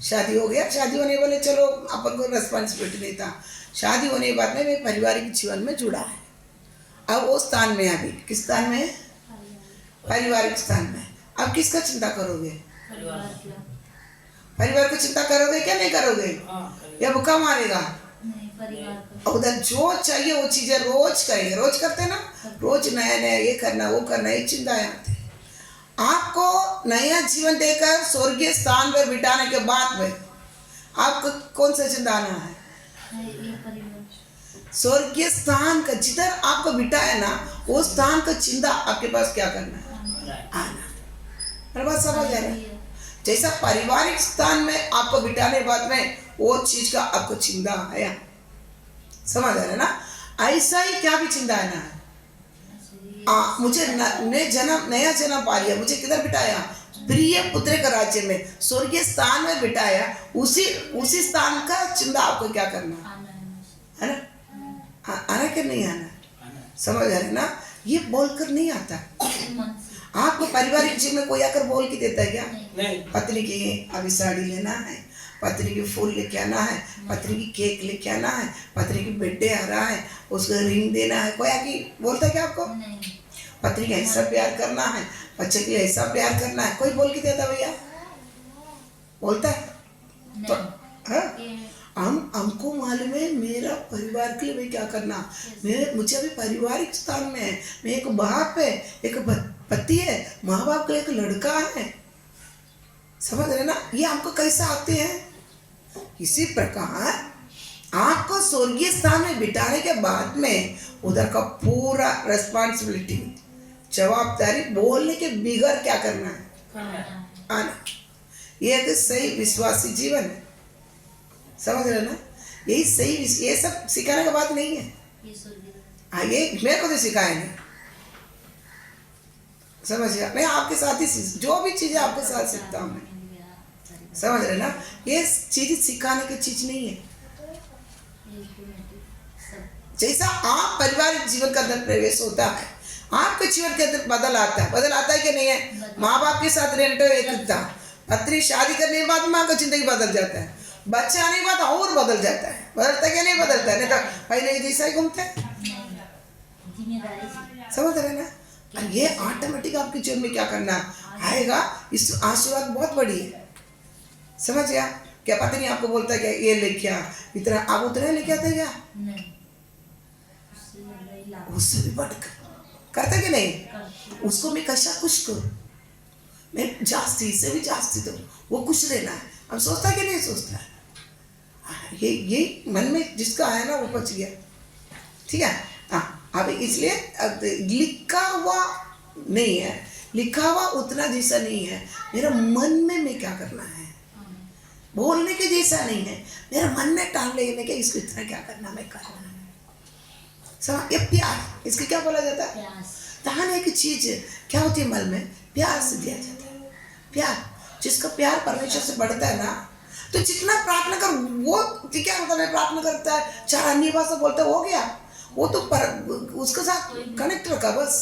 शादी हो गया, शादी होने वाले चलो अपन को रेस्पॉन्सिबिलिटी नहीं था, शादी होने के बाद में मैं पारिवारिक जीवन में जुड़ा है। अब वो स्थान में, अभी किस स्थान में है? पारिवारिक स्थान में। अब किसका चिंता करोगे? परिवार की चिंता करोगे क्या नहीं करोगे? या भूखा मारेगा? उधर जो चाहिए वो चीजें रोज करेंगे, रोज करते ना, रोज नया नया ये करना वो करना, ये चिंताएं आती। आपको नया जीवन देकर स्वर्गीय स्थान पर बिठाने के बाद में आपको कौन सा चिंता आना है? स्वर्गीय स्थान का जिधर आपको बिठाया ना, वो स्थान का चिंता आपके पास क्या करना है? आना। मेरे बात समझ आ रहा है? जैसा पारिवारिक स्थान में आपको बिठाने के बाद में वो चीज का आपको चिंता आया, समझ आ रहा है ना? ऐसा ही क्या भी चिंता आना है। मुझे नया जन्म पा लिया, मुझे किधर बिठाया? प्रिय पुत्र का राज्य में, स्वर्गीय स्थान में बिठाया। उसी स्थान का चिंता आपको क्या करना है ना? आना कि नहीं आना? समझ आ रहा है ना? ये बोलकर नहीं आता। आपको पारिवारिक जीवन में कोई आकर बोल के देता है क्या? नहीं। पत्नी की अभी साड़ी लेना है, पत्नी की फूल लेके आना है, पत्नी की केक लेके आना है, पत्नी की बर्थडे आ रहा है, उसको रिंग देना है, कोई आके बोलता है क्या आपको? नहीं। पत्नी का ऐसा प्यार करना है, बच्चे के लिए ऐसा प्यार करना है, कोई बोल के देता भैया? बोलता है? तो हमको मालूम है मेरा परिवार के लिए मैं क्या करना। मुझे अभी पारिवारिक स्थान में है, मैं एक बाप है, एक पति है, माँ बाप का एक लड़का है, समझ रहे ना? ये हमको कैसा आते हैं? इसी प्रकार आपको स्वर्गीय स्थान में बिठाने के बाद में उधर का पूरा रेस्पॉन्सिबिलिटी, जवाबदारी बोलने के बिगड़ क्या करना है? आना। ये एक सही विश्वासी जीवन है, समझ रहे ना? यही सही, ये सब सिखाने का बात नहीं है। ये मेरे को तो सिखाया नहीं, समझ गया? मैं आपके साथ ही जो भी चीजें आपके साथ सीखता हूँ मैं, समझ रहे ना? ये चीज सिखाने की चीज नहीं है। जैसा आप पारिवारिक जीवन का अंदर प्रवेश होता है, आपके जीवन के अंदर बदल आता है कि नहीं है? माँ बाप के साथ रहने तो एक था, पत्नी शादी करने के बाद माँ का जिंदगी बदल जाता है, बच्चा आने के बाद और बदल जाता है। बदलता क्या नहीं बदलता है? नहीं तो पहले जैसा ही घूमते हैं,
जिम्मेदारी से।
समझ रहे ना? और ये ऑटोमेटिक आपके जीवन में क्या करना आएगा, इस आशीर्वाद बहुत बड़ी है। समझ गया? क्या पता नहीं आपको बोलता है क्या ये लेके आ, इतना आप उतना लेके आते क्या?
नहीं, उससे ज़्यादा ही लाभ
उससे भी बढ़कर करता कि नहीं?
करते।
उसको मैं कशा कुछ करूँ, मैं जास्ती इससे भी जास्ती दूँ, वो खुश रहना है। हम सोचता कि नहीं सोचता है? ये मन में जिसका आया ना वो पच गया। ठीक है? हाँ, अब इसलिए अब लिखा हुआ नहीं है, लिखा हुआ उतना जैसा नहीं है। मेरा मन में मैं क्या करना है, बोलने के जैसा नहीं है, मेरा मन में टाल लेने के इसको इतना क्या करना मैं करना है। समझ? ये प्यार, इसको क्या बोला जाता है?
प्यास।
तहान एक चीज क्या होती है मन में, प्यार से दिया जाता है। प्यार, जिसका प्यार परमेश्वर से बढ़ता है ना, तो जितना प्रार्थना कर वो क्या होता है, प्रार्थना करता है 4 अन्य भाषा बोलता है, हो गया वो तो उसके साथ कनेक्ट रखा बस,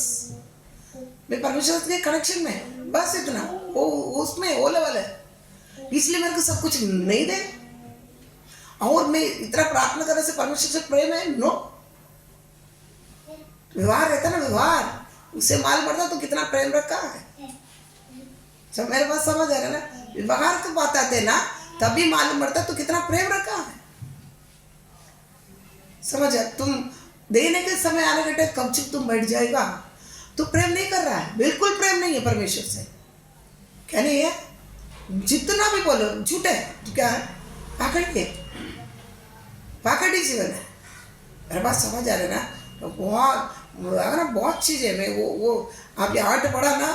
मैं परमेश्वर के कनेक्शन में बस इतना, वो उसमें वो लेवल है। इसलिए मेरे को सब कुछ नहीं दे, और मैं इतना प्रार्थना करने से परमेश्वर से प्रेम है नो, व्यवहार रहता ना, व्यवहार उससे माल बढ़ता तो कितना प्रेम रखा है। सब मेरे पास समझ आ रहा है ना, व्यवहार की बात आते ना तभी मालूम पड़ता तो कितना प्रेम रखा है। समझ आ? तुम देने के समय आने के टाइम कब तक तुम बैठ जाएगा तो प्रेम नहीं कर रहा है, बिल्कुल प्रेम नहीं है परमेश्वर से। क्या नहीं है? जितना भी बोलो झूठे तो क्या है, पाखंडी जीवन है। मेरे पास समझ आ रहा है ना, तो बहुत चीजें में वो आप ये 8 पढ़ा ना,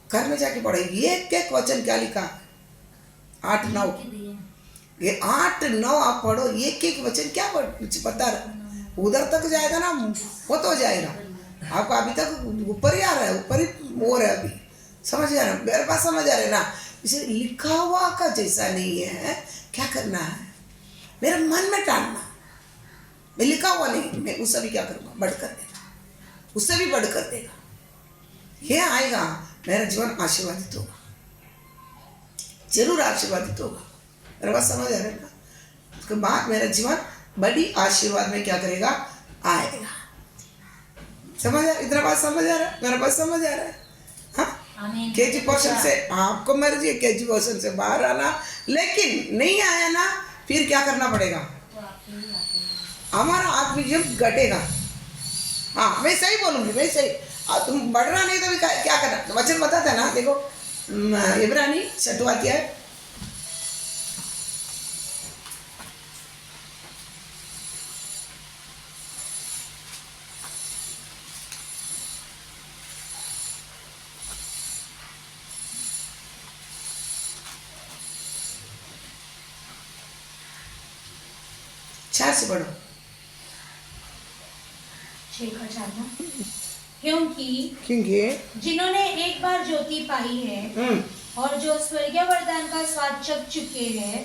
घर में जाके पढ़ेगी एक वचन क्या लिखा, 8 9, ये 8 9 आप पढ़ो, एक वचन क्या बता रहा, उधर तक जाएगा ना वो तो हो जाएगा। आपको अभी तक ऊपर ही आ रहा है, ऊपर ही हो रहा है अभी। समझ आ रहा है? मेरे पास समझ आ रहा है ना, इसे लिखा हुआ का जैसा नहीं है। क्या करना है, मेरे मन में टालना, मैं लिखा हुआ नहीं, मैं उससे भी क्या करूँगा, बढ़ कर देगा, उससे भी बढ़ कर देगा। ये आएगा, मेरा जीवन आशीर्वादित होगा, जरूर आशीर्वादित होगा। मेरे बात समझ आ रहा है ना? उसके बाद मेरा जीवन बड़ी आशीर्वाद में क्या करेगा, आएगा। समझ आ, इतना बात समझ आ रहा है? मेरा बात समझ आ रहा है? हाँ, केजी पोर्शन से आपको मर्जी है केजी पोर्शन से बाहर आना, लेकिन नहीं आया ना फिर क्या करना पड़ेगा, हमारा आत्मजीवन घटेगा। हाँ, मैं सही बोलूँगी, मैं सही। तुम बढ़ रहा नहीं तो भी क्या करना, वचन बताता है ना, देखो इब्रानी 6वां अध्याय 4 से पढ़ो।
6 का 4 ना, क्योंकि
क्योंकि
जिन्होंने एक बार ज्योति पाई है और जो स्वर्गीय वरदान का स्वाद चख चुके हैं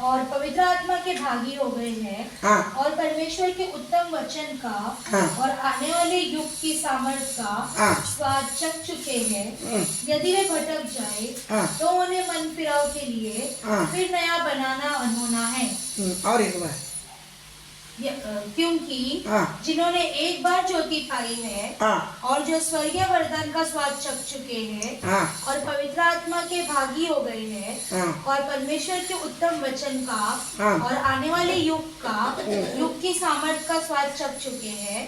और पवित्र आत्मा के भागी हो गए हैं और परमेश्वर के उत्तम वचन का और आने वाले युग की सामर्थ का स्वाद चख चुके हैं, यदि वे भटक जाए तो उन्हें मन फिराव के लिए फिर नया बनाना अनहोना है।
और एक बार,
क्योंकि जिन्होंने एक बार ज्योति पाई है और जो स्वर्गीय वरदान का स्वाद चख चुके हैं और पवित्र आत्मा के भागी हो गए हैं और परमेश्वर के उत्तम वचन का और आने वाले युग की सामर्थ का स्वाद चख चुके हैं,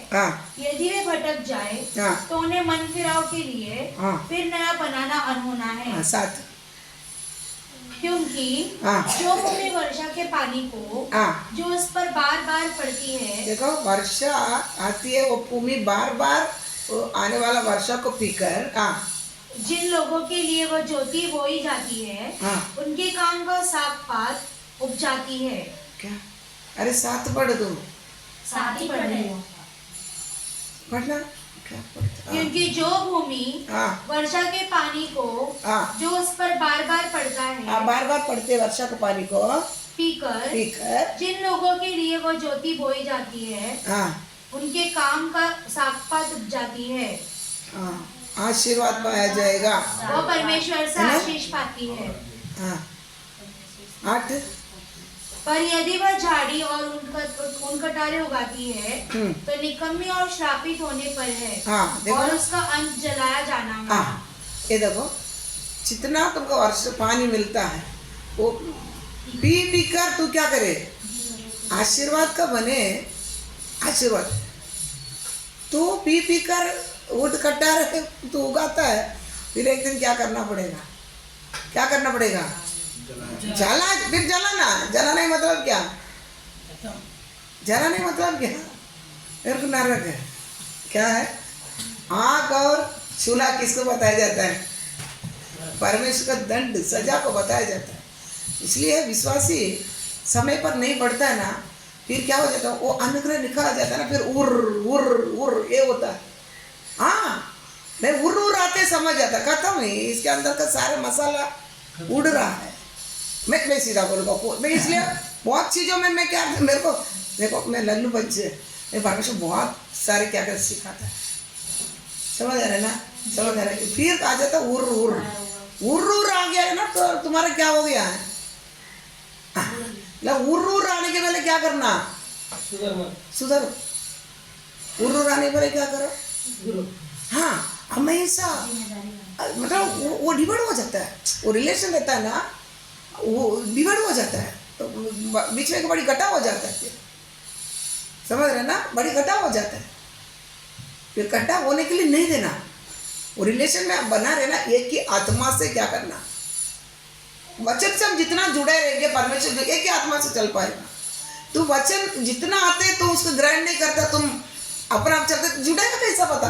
यदि वे भटक जाए तो उन्हें मन फिराव के लिए फिर नया बनाना अनहोना है।
7
क्योंकि जो भूमि वर्षा के पानी को जो उस पर बार बार पड़ती है,
देखो वर्षा आती है, वो भूमि बार बार आने वाला वर्षा को पीकर
जिन लोगों के लिए वो ज्योति बोई जाती है उनके काम का साग पात उग जाती है।
क्या? अरे 7 पढ़ दो,
7 ही पढ़ रही हूँ।
पढ़ना
क्योंकि जो भूमि वर्षा के पानी को जो उस पर बार बार पड़ता है,
बार बार पड़ते वर्षा के पानी को
पीकर जिन लोगों के लिए वो ज्योति बोई जाती है उनके काम का सागपात उग जाती है,
आशीर्वाद पाया जाएगा,
वो परमेश्वर से आशीष पाती है।
8
पर यदि वह झाड़ी और उन कटारे उगाती है तो निकम्मी और श्रापित होने पर है।
हाँ, देखो।
और उसका अंत जलाया जाना है।
हाँ, ये देखो, जितना तुमको वर्ष पानी मिलता है वो पी पी कर तू क्या करे, आशीर्वाद का बने, आशीर्वाद तू पी पी कर वुड कटार तू उगाता है, फिर एक दिन क्या करना पड़ेगा, क्या करना पड़ेगा, जला, फिर जलाना, जलाना ही मतलब क्या, जलाना ही मतलब क्या, मेरे को नरक है, क्या है, आग और चूल्हा किसको बताया जाता है, परमेश्वर का दंड, सजा को बताया जाता है। इसलिए विश्वासी समय पर नहीं बढ़ता है ना, फिर क्या हो जाता है, वो अनुग्रह निकाला जाता है ना, फिर उर उर उर ये होता है। हाँ, नहीं उर आते समझ जाता, खत्म ही, इसके अंदर का सारे मसाला उड़ रहा है। मैं सीधा बोलूँगा, मैं इसलिए बहुत चीज़ों में मैं क्या, मेरे को देखो, मैं लल्लू बच्चे, मैं परमेश्वर बहुत सारे क्या कर सिखाता है, समझ आ रहा है ना, समझ आ रहा है। फिर आ जाता उर उर उर उर आ गया है ना, तो तुम्हारा क्या हो गया है, उर उर आने के पहले क्या करना, सुधरो, उर उर आने के पहले क्या करो, हाँ, हमेशा मतलब वो डिवाइड हो जाता है, वो रिलेशन रहता है ना, वो डिवाइड हो जाता है, तो बीच में एक बड़ी गड्ढा हो जाता है, फिर समझ रहे ना, बड़ी गड्ढा हो जाता है, फिर गड्ढा होने के लिए नहीं देना, वो रिलेशन में बना रहना, एक ही आत्मा से क्या करना, वचन से हम जितना जुड़े रहेंगे परमेश्वर, एक ही आत्मा से चल पाएगा। तो वचन जितना आते तो उसको ग्रहण नहीं करता, तुम अपना आप चलते, जुड़ेगा कैसा पता,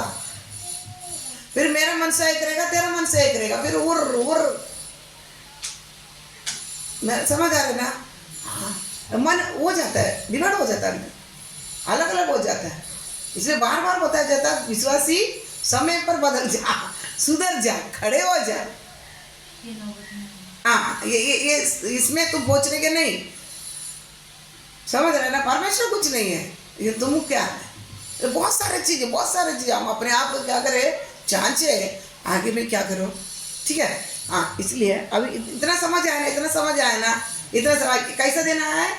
फिर मेरा मन से एक रहेगा, तेरा मन से एक रहेगा, फिर उर उर, मैं समझ आ रहे ना, हाँ, मन हो जाता है, डिवाइड हो जाता है, अलग अलग हो जाता है। इसलिए बार बार बताया जाता है, विश्वासी समय पर बदल जा, सुधर जा, खड़े हो जा। हाँ, ये इसमें तुम पहुंचने के नहीं, समझ रहे ना, परमेश्वर कुछ नहीं है, ये तुम क्या है, बहुत सारे चीजें हम अपने आप को क्या करें, जांचे, आगे में क्या करो, ठीक है। हाँ, इसलिए अभी इतना समझ आया ना, इतना समझ, कैसा देना है,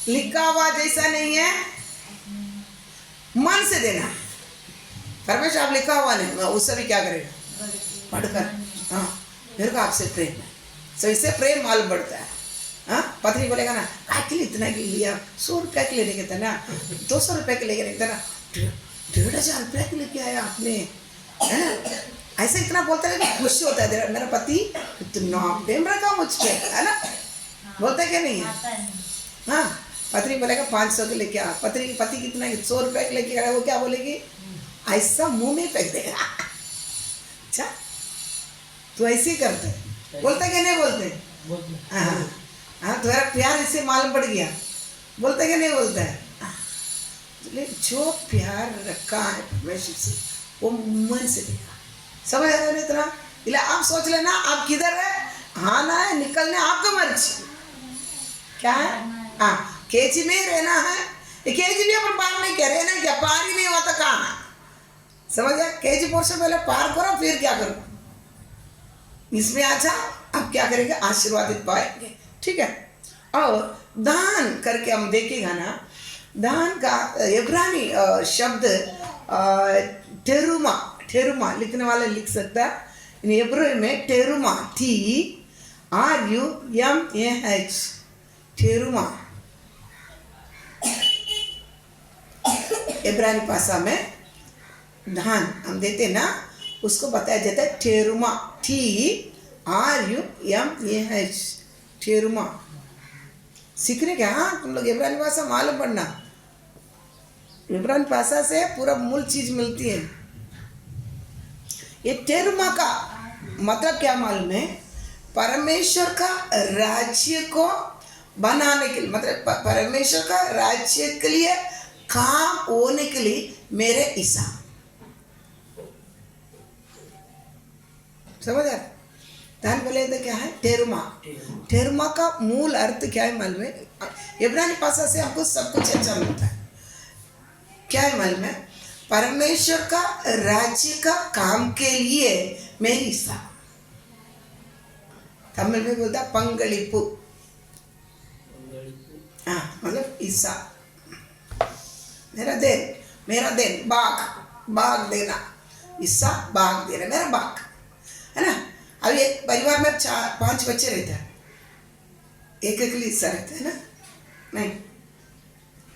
लिखा हुआ जैसा नहीं है, मन से देना। परमेश्वर आप लिखा हुआ नहीं, उससे भी क्या करेगा, पढ़कर, हाँ, मेरे को आपसे प्रेम है, सो इससे प्रेम मालूम बढ़ता है। हाँ, पत्नी बोलेगा ना, आखिर इतना के लिया, 100 रुपये के लेने के था ना, 200 रुपये के लेके नहीं था ना, 1,500 रुपये के लेके आया आपने, ऐसे इतना बोलता है कि खुशी होता है, मेरा पति इतना प्रेम रखा मुझ पे, है ना, बोलता है क्या नहीं है। हाँ, पत्नी बोलेगा 500 के लेके आ, पति कितना 100 रुपये के लेके आया, वो क्या बोलेगी, ऐसा मुंह में फेंक देगा। अच्छा, तो ऐसे ही करते, बोलते क्या नहीं बोलते, हाँ हाँ, तुम्हारा प्यार इससे मालूम पड़ गया, बोलते क्या नहीं बोलता है, जो प्यार रखा है परमेश्वर से वो मन से देगा, समझ आ रहा है इतना। इसलिए आप सोच लेना आप किधर है, आना है निकलने आपका मर्जी, क्या है, हाँ, केजी में ही रहना है, केजी भी अपन पार नहीं कह रहे ना, क्या पार ही नहीं हुआ तो कहाँ, समझ गया, केजी पोर्शन पहले पार करो, फिर क्या करो, इसमें अच्छा आप क्या करेंगे, आशीर्वादित पाएंगे, ठीक है। और दान करके हम देखेगा ना, दान का इब्रानी शब्द टेरुमा लिखने वाला लिख सकता है, इब्रानी में टेरुमा, TRUMAH, टेरुमा, इब्रानी भाषा में दान हम देते ना, उसको बताया जाता है टेरुमा, TRUMAH, टेरुमा। सीखने क्या, हाँ, तुम लोग इब्रानी भाषा मालूम पड़ना, इब्रानी भाषा से पूरा मूल चीज मिलती है। ये टेरुमा का मतलब क्या मालूम है, परमेश्वर का राज्य को बनाने के लिए, मतलब परमेश्वर का राज्य के लिए काम होने के लिए मेरे ईसा, समझ आ, दान बोले तो क्या है, टेरुमा का मूल अर्थ क्या है मालूम है, इब्रानी भाषा से हमको सब कुछ अच्छा मिलता है, क्या है मालूम है, परमेश्वर का राज्य का काम के लिए मेरी हिस्सा, तमिल में बोलता पंगलिपु, हाँ, मतलब हिस्सा, मेरा देन, बाग देना, हिस्सा बाग देना, मेरा बाग है ना। अब एक परिवार में 4-5 बच्चे रहते हैं, एक के लिए हिस्सा रहता है ना? नहीं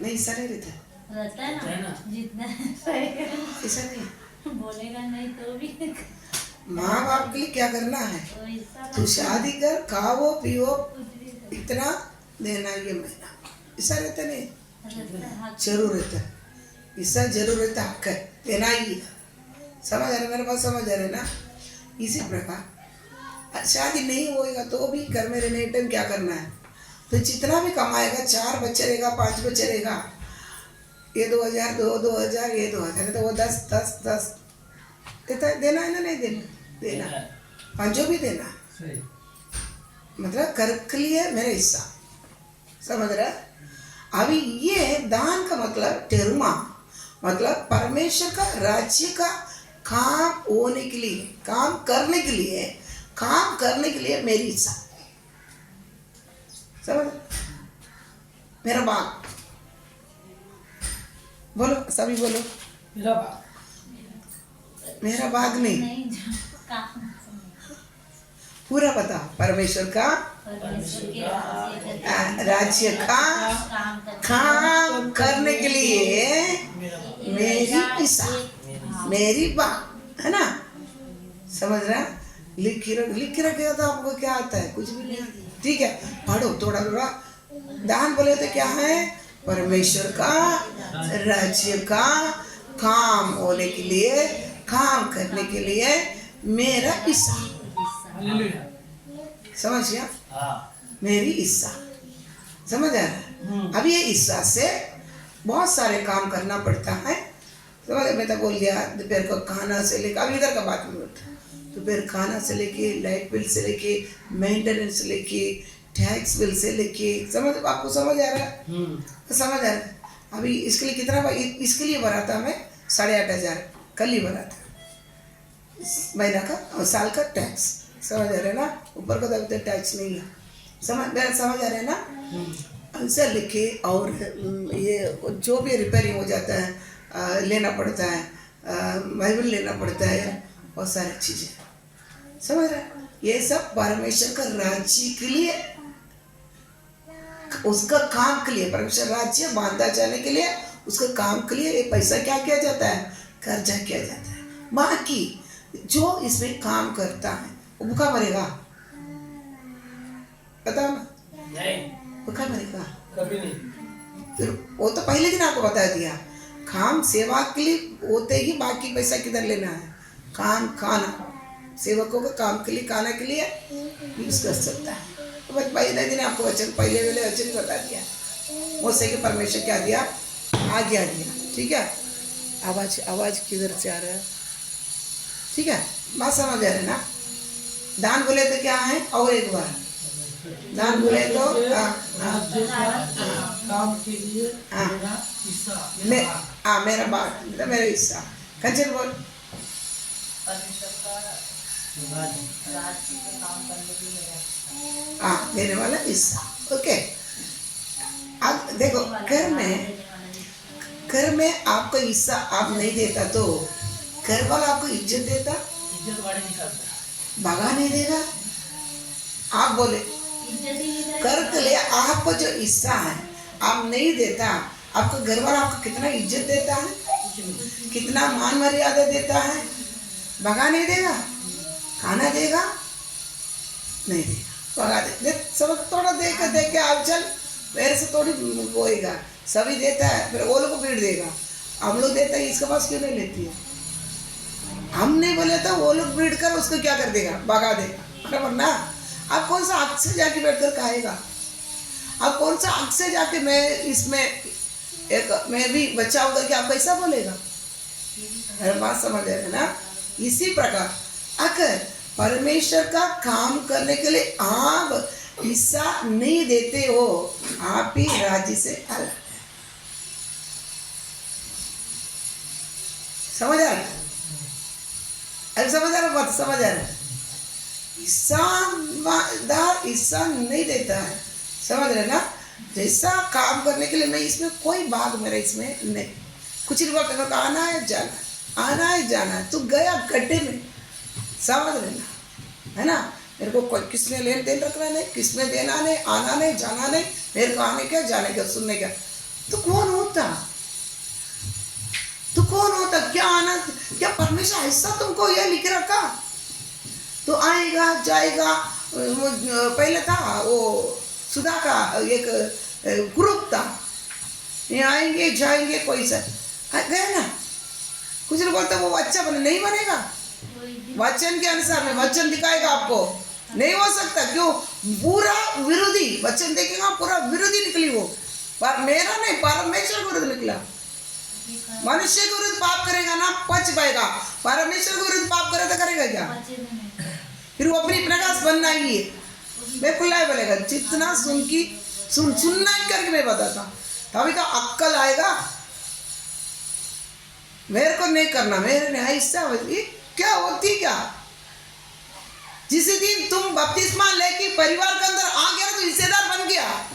हिस्सा नहीं रहता,
रहता है
है
ना,
ना?
जितना
हिस्सा नहीं।
बोलेगा नहीं तो भी
माँ बाप के लिए क्या करना है?
तो हिस्सा
तू शादी कर, खाओ पियो,
कुछ भी
इतना देना ये महीना, हिस्सा रहता नहीं,
रहता है, हक
जरूर रहता है, हिस्सा जरूर रहता, हक है, देना ही है। समझ आ रहा है मेरे पास? समझ आ रहा है ना? इसी प्रकार शादी नहीं होएगा तो भी घर में रहने टाइम क्या करना है? तो जितना भी कमाएगा, 4 बच्चे रहेगा, 5 बच्चे रहेगा, ये 2000, 2000, ये 2000, तो वो 10 देता है, देना है ना? नहीं देना, पांचों भी देना,
सही।
मतलब कर के लिए मेरा हिस्सा, समझ रहा है? अभी ये दान का मतलब टेरुमा, मतलब परमेश्वर का राज्य का काम होने के लिए, काम करने के लिए मेरी हिस्सा, समझ? मेरा बाग, बोलो सभी बोलो,
मेरा बाप,
मेरा बाग नहीं,
नहीं काम
पूरा बताओ, परमेश्वर का
परमेश्वर के
राज्य का काम करने के लिए मेरी हिस्सा, मेरी बात है ना? समझ रहा? लिख के रखेगा तो आपको क्या आता है? कुछ भी नहीं आता, ठीक है? पढ़ो थोड़ा थोड़ा। दान बोले तो क्या है? परमेश्वर का राज्य का काम होने के लिए, काम करने के लिए मेरा हिस्सा,
हालेलुया।
समझ गया?
हाँ।
मेरी हिस्सा, समझ आ रहा है? अब ये हिस्सा से बहुत सारे काम करना पड़ता है, समझ? मैं तो बोल दिया, दोपहर को खाना से लेकर, अब इधर का बात नहीं होता, दोपहर खाना से लेके, लाइट बिल से लेके, मेंटेनेंस से लेके, टैक्स बिल से लेके, समझ? आपको समझ आ रहा है? तो समझ आ रहा है? अभी इसके लिए कितना, इसके लिए भरा था मैं 8,500, कल ही भरा था, महीना का और साल का टैक्स, समझ आ रहा है ना? ऊपर का तो अभी तक टैक्स नहीं है, समझ आ रहा है ना? उनसे लिखे, और ये जो भी रिपेयरिंग हो जाता है लेना पड़ता है, बाइबल लेना पड़ता है, बहुत सारी चीज़ें, समझ रहे हैं? ये सब परमेश्वर का राज्य के लिए, उसका काम के लिए, परमेश्वर राज्य बांधा जाने के लिए, उसके काम के लिए ये पैसा क्या किया जाता है? कर्जा किया जाता है। बाकी जो इसमें काम करता है वो भूखा मरेगा? बताओ ना,
नहीं,
भूखा मरेगा?
कभी नहीं।
फिर वो तो पहले दिन आपको बता दिया, काम सेवा के लिए होते ही, बाकी पैसा किधर लेना है? काम खाना, सेवकों को काम के लिए, खाना के लिए यूज कर सकता है। तो बस पहले दिन आपको वचन, पहले वाले वचन बता दिया, मुझसे कि परमेश्वर क्या दिया? आज्ञा दिया, ठीक है? आवाज किधर से आ रहा है? ठीक है, बात समझ आ रही है ना? दान बोले तो क्या है? और एक बार दान बोले तो
राज्य का काम के लिए मेरा हिस्सा,
मेरा बात, मतलब मेरा हिस्सा। कंचन बोल।
परमेश्वर का राज्य के काम करने के लिए
देने वाला हिस्सा, ओके। अब देखो, घर में आपका हिस्सा आप नहीं देता तो घर वाला आपको इज्जत देता?
इज्जत वाले निकालता,
भगा नहीं देगा? आप बोले
इज्जत ही नहीं
कर के लिए आपको जो हिस्सा है आप नहीं देता, आपको घर वाला आपको कितना इज्जत देता है, कितना मान मर्यादा देता है? भगा नहीं देगा? खाना देगा? नहीं देगा, भगा दे। सब थोड़ा देख के आप चल, मेरे से थोड़ी बोएगा, सभी देता है, फिर वो लोग को भीड़ देगा, हम लोग देता है, इसके पास क्यों नहीं लेती है? हम नहीं बोले तो वो लोग भीड़ कर उसको क्या कर देगा? भगा देगा, बराबर ना? आप कौन सा हक से जाके बैठकर खाएगा? आप कौन सा हक से जाके मैं इसमें एक मैं भी बच्चा होकर के आप कैसा बोलेगा? हर बात समझ रहे हैं ना? इसी प्रकार अगर परमेश्वर का काम करने के लिए आप हिस्सा नहीं देते हो, आप ही राज्य से अलग है। समझ आ रहा है? अब समझ आ रहा, बात समझ आ रहा है? हिस्सा नहीं देता है, समझ रहे ना? जैसा काम करने के लिए मैं इसमें कोई भाग मेरा इसमें नहीं, कुछ नहीं बोलते, मेरे को आना है जाना है, आना है जाना है। तू गया गड्ढे में, समझ लेना, है ना। मेरे को कोई किसने लेन देन रखना नहीं, किसमें देना नहीं, आना नहीं जाना नहीं, मेरे को आने क्या जाने क्या सुनने क्या। तो कौन होता, तो कौन होता, क्या आना, क्या परमेश्वर ऐसा तुमको यह लिख रखा। तो आएगा जाएगा, पहले था वो सुधा का एक ग्रुप था, ये आएंगे जाएंगे, कोई सा गया ना, कुछ नहीं बोलता वो अच्छा बने, नहीं बनेगा। वचन के अनुसार में वचन दिखाएगा आपको, नहीं हो सकता। क्यों, पूरा विरोधी वचन देखेगा, पूरा विरोधी निकली वो, पर मेरा नहीं, परमेश्वर विरुद्ध निकला। मनुष्य के विरुद्ध पाप करेगा ना पच पाएगा, परमेश्वर के विरुद्ध पाप करे तो करेगा क्या, फिर वो अपनी प्रकाश बनना ही है। मैं खुला ही बोलेगा, जितना सुनना करके मैं बताता, तभी तो अक्कल आएगा। मेरे को नहीं करना, मेरे नहीं ऐसा क्या होती क्या। जिस दिन तुम बपतिस्मा लेके परिवार के अंदर आ गया तो हिस्सेदार बन गया।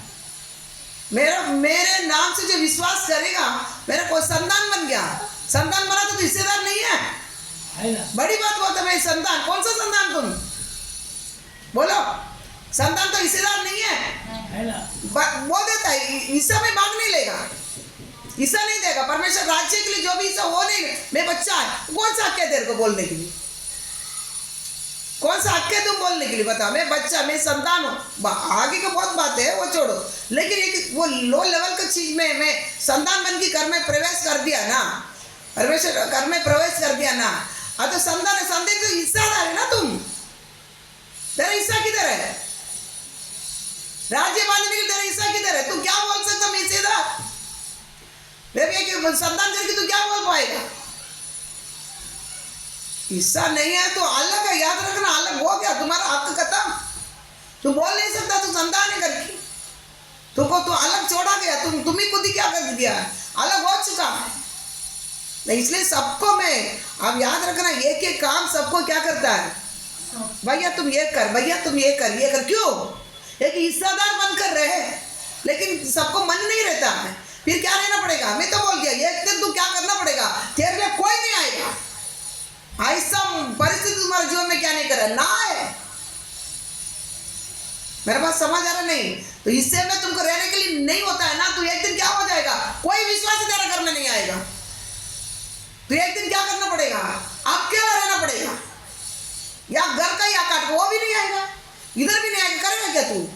मेरे नाम से जो विश्वास करेगा, मेरा कोई संतान बन गया। संतान बना तो हिस्सेदार नहीं है, बड़ी बात बोलते मैं संतान, कौन सा संतान तुम बोलो, संतान तो हिस्सेदार नहीं है, बोल देता है हिस्सा में भाग नहीं लेगा, हिस्सा नहीं देगा। परमेश्वर राज्य के लिए जो भी हिस्सा वो नहीं, मैं बच्चा है, कौन सा हक है तेरे को बोलने के लिए, कौन सा हक है तुम बोलने के लिए, बता। मैं बच्चा, मैं संतान हूँ, आगे की बहुत बात है वो छोड़ो, लेकिन एक वो लो लेवल की चीज में मैं संतान बन के घर में प्रवेश कर दिया ना, परमेश्वर घर में प्रवेश कर दिया ना, तो संतान है, संतान तो हिस्सादार है ना तुम। तेरा हिस्सा किधर है, राज्य बांधने के लिए तेरा हिस्सा किधर है। तू क्या बोल सकता मैं हिस्सेदार, संतान करके तू क्या बोल पाएगा। हिस्सा नहीं है तो अलग है, याद रखना, अलग हो गया, तुम्हारा हक खत्म। तू बोल नहीं सकता तू संतान है करके, तुमको तो अलग छोड़ा गया, तुम्हें खुद ही क्या कर दिया है, अलग हो चुका है। इसलिए सबको मैं, अब याद रखना, एक एक काम सबको क्या करता है, भैया तुम ये कर, भैया तुम ये कर, ये कर। क्यों, एक हिस्सादार बनकर रहे, लेकिन सबको मन नहीं रहता है, फिर क्या रहना पड़ेगा। मैं तो बोल दिया एक दिन तू क्या करना पड़ेगा, तेरे लिए कोई नहीं आएगा। ऐसा परिस्थिति तुम्हारे जीवन में क्या नहीं कर रहा ना है, मेरे पास समझ आ रहा नहीं। तो इससे में तुमको रहने के लिए नहीं होता है ना, तो एक दिन क्या हो जाएगा, कोई विश्वास तेरे घर में नहीं आएगा। तो एक दिन क्या करना पड़ेगा, अकेला रहना पड़ेगा, या घर का या काट, वो भी नहीं आएगा, इधर भी नहीं आएगा, करेगा क्या तू।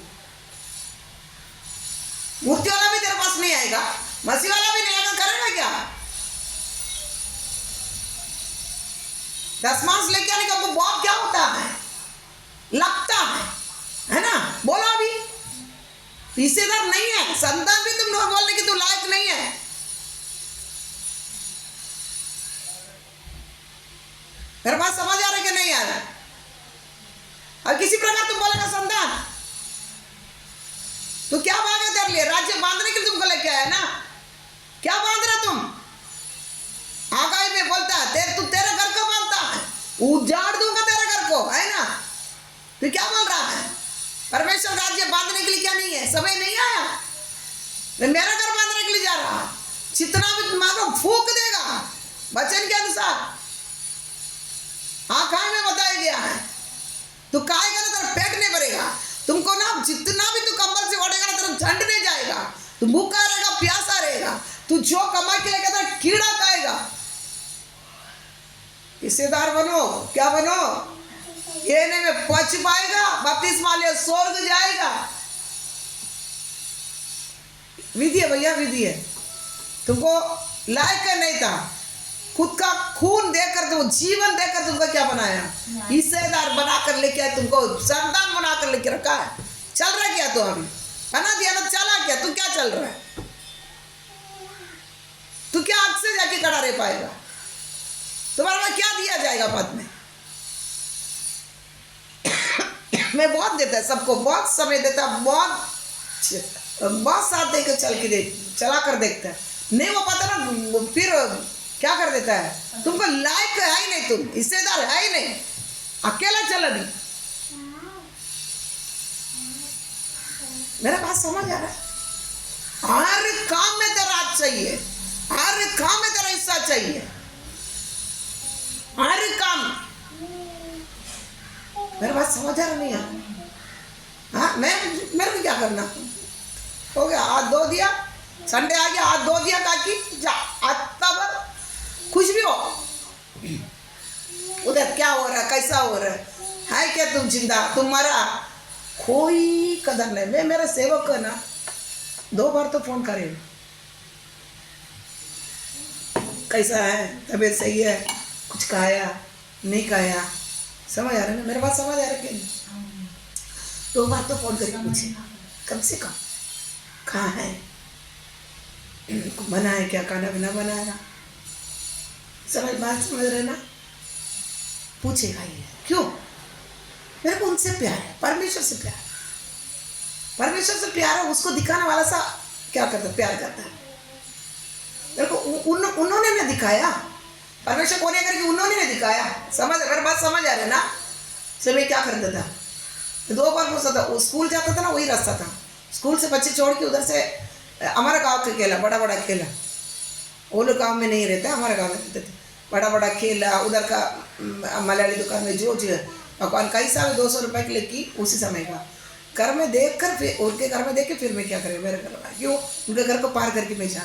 मूर्ति वाला भी तेरे पास नहीं आएगा, मसीह वाला भी नहीं आएगा, करेगा क्या। 10 मांस लेके आने का बहुत क्या होता है, लगता है ना, बोला अभी हिस्सेदार नहीं है, संतान भी तुम बोलने की तू लायक नहीं है। मेरे पास समझ आ रहा है कि नहीं आ रहा। और किसी प्रकार तुम बोलेगा संतान, तो क्या भाग है तेरे लिए, राज्य बांधने के लिए तुमको लेके आया ना, क्या बांध रहा तुम। आगाई में बोलता है तू तेरे घर को बांधता है, उजाड़ दूंगा तेरे घर को, है ना। तो क्या बोल रहा है, परमेश्वर राज्य बांधने के लिए क्या नहीं है, समय नहीं आया, मैं मेरा घर बांधने के लिए जा रहा, जितना भी मांगो फूक देगा वचन के अनुसार। आखाई में बताया गया है, तू खाएगा ना तेरा पेट नहीं भरेगा, तुमको ना जितना भी तू कंबल से ओढ़ेगा ना तेरा ठंड नहीं जाएगा, तू भूखा रहेगा, प्यासा रहेगा, तू जो कमा के लेकर तेरा कीड़ा खाएगा। हिस्सेदार बनो, क्या बनो, ये नहीं में पच पाएगा, बपतिस्मा ले स्वर्ग जाएगा। विधि है भैया, विधि है, तुमको लायक नहीं था, खुद का खून देकर, तुम जीवन देकर तुमको क्या बनाया, हिस्सेदार बनाकर लेके आए, तुमको संतान बनाकर लेके रखा है। चल रहा क्या तो अभी बना दिया ना, चला क्या तू, क्या चल रहा है तू, क्या आग से जाके खड़ा रह पाएगा, तुम्हारे में क्या दिया जाएगा पद में। मैं बहुत देता है सबको, बहुत समय देता, बहुत साथ देकर चला कर देखता है, नहीं वो पता ना, फिर क्या कर देता है, तुमको लायक है ही नहीं, तुम हिस्सेदार है ही नहीं, अकेला चल। अभी मेरा बात समझ आ रहा है, हर काम में तेरा हाथ चाहिए, हर काम में तेरा हिस्सा चाहिए, हर काम। मेरे बात समझ आ रहा नहीं है? हाँ, मेरे को क्या करना? हो गया, हाथ धो दिया, संडे आ गया, हाथ धो दिया, काकी जा आता पर कुछ भी हो, उधर क्या हो रहा है, कैसा हो रहा है क्या तुम जिंदा, तुम मरा, कोई कदर नहीं। मैं मेरा सेवक को ना 2 बार तो फोन करे, कैसा है, तबीयत सही है, कुछ खाया नहीं खाया, समझ आ रहा है ना? मेरे बात समझ आ रहा है कि नहीं? 2 बार तो फोन करके पूछे कम से कम, कहाँ है, बना है क्या, खाना बिना बनाया, बात समझ रहे ना? पूछेगा ये, क्यों? मेरे को उनसे प्यार है, परमेश्वर से प्यार है, परमेश्वर से प्यार है, उसको दिखाने वाला सा क्या करता है, प्यार करता है। मेरे को उन्होंने ने दिखाया, परमेश्वर को नहीं करके उन्होंने ने दिखाया, समझ, मेरे बात समझ आ रहे ना? से मैं क्या करता था, 2 बार पूछता था, स्कूल जाता था ना, वही रास्ता था, स्कूल से बच्चे छोड़ के उधर से हमारा गाँव का खेला, बड़ा बड़ा खेला, वो लोग गाँव में नहीं रहते, हमारे गाँव में रहते थे, बड़ा बड़ा खेला, उधर का मलयाली दुकान में जो पकवान कैसा 200 रुपये के लिए की, उसी समय का घर में देख कर, फिर उनके घर में देख के फिर मैं क्या करें, मेरे घर में क्यों, उनके घर को पार करके मैं जा,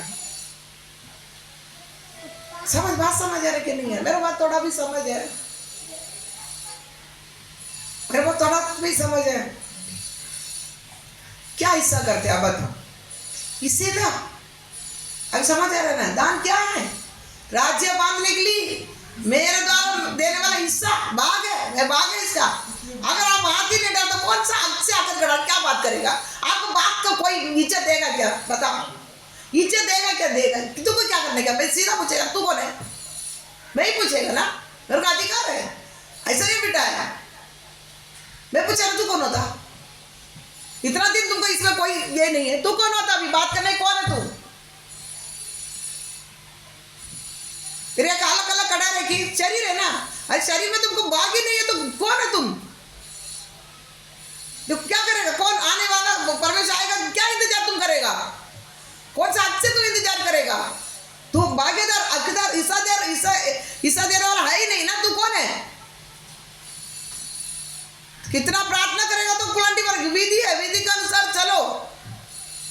समझ, बात समझ आ रहा कि नहीं है? मेरा बात थोड़ा भी समझ है, मेरे बात थोड़ा भी समझ है? क्या हिस्सा करते आप बताओ, इससे था अब समझ आ रहा है ना? दान क्या है? राज्य बांधने के लिए मेरे द्वारा देने वाला हिस्सा भाग है, मैं भाग है इसका। अगर आप हाथ ही नहीं डालते, कौन सा हक से आकर खड़ा क्या बात करेगा? आपको बात को कोई इज्जत देगा क्या? बताओ, इज्जत देगा क्या? देगा तुमको क्या करने का? मैं सीधा पूछेगा, तू कौन है? मैं ही पूछेगा ना, मेरे को अधिकार है, ऐसा नहीं बिठाया। मैं पूछा तू कौन होता? इतना दिन तुमको इसमें कोई ये नहीं है, तू कौन होता? अभी बात करने कौन है तू? फिर एक अलग अलग कड़ा रखी, शरीर है ना, अरे शरीर में तुमको भाग ही नहीं है, तो कौन है तुम? जो क्या करेगा? कौन आने वाला परमेश्वर आएगा, क्या इंतजार तुम करेगा? कौन सा हद से तू इंतजार करेगा? तू भागीदार, हकदार, हिस्सा देने वाला है ही नहीं ना, तू कौन है? कितना प्रार्थना करेगा तो कुलांटी पर विधि है, विधि के अनुसार चलो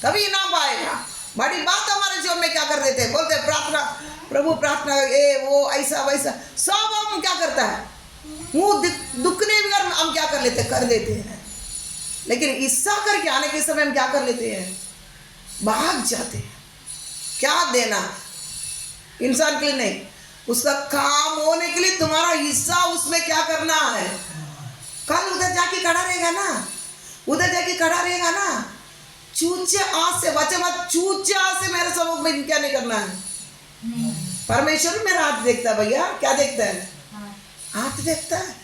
तभी इनाम आएगा। बड़ी बात हमारे जीवन में क्या कर देते हैं, बोलते प्रार्थना, प्रभु प्रार्थना, ये वो ऐसा वैसा सब हम क्या करता है, मुंह दुखने भी हम क्या कर लेते, कर देते हैं। लेकिन हिस्सा करके आने के समय हम क्या कर लेते हैं, भाग जाते हैं। क्या देना इंसान के लिए नहीं, उसका काम होने के लिए तुम्हारा हिस्सा उसमें क्या करना है। कल उधर जाके खड़ा रहेगा ना, उधर जाके खड़ा रहेगा ना, चूचे आँख से बचे मत, चूचे आँख से मेरे सबक में क्या नहीं करना है। परमेश्वर मेरा हाथ देखता है भैया, क्या देखता है? हाथ देखता है।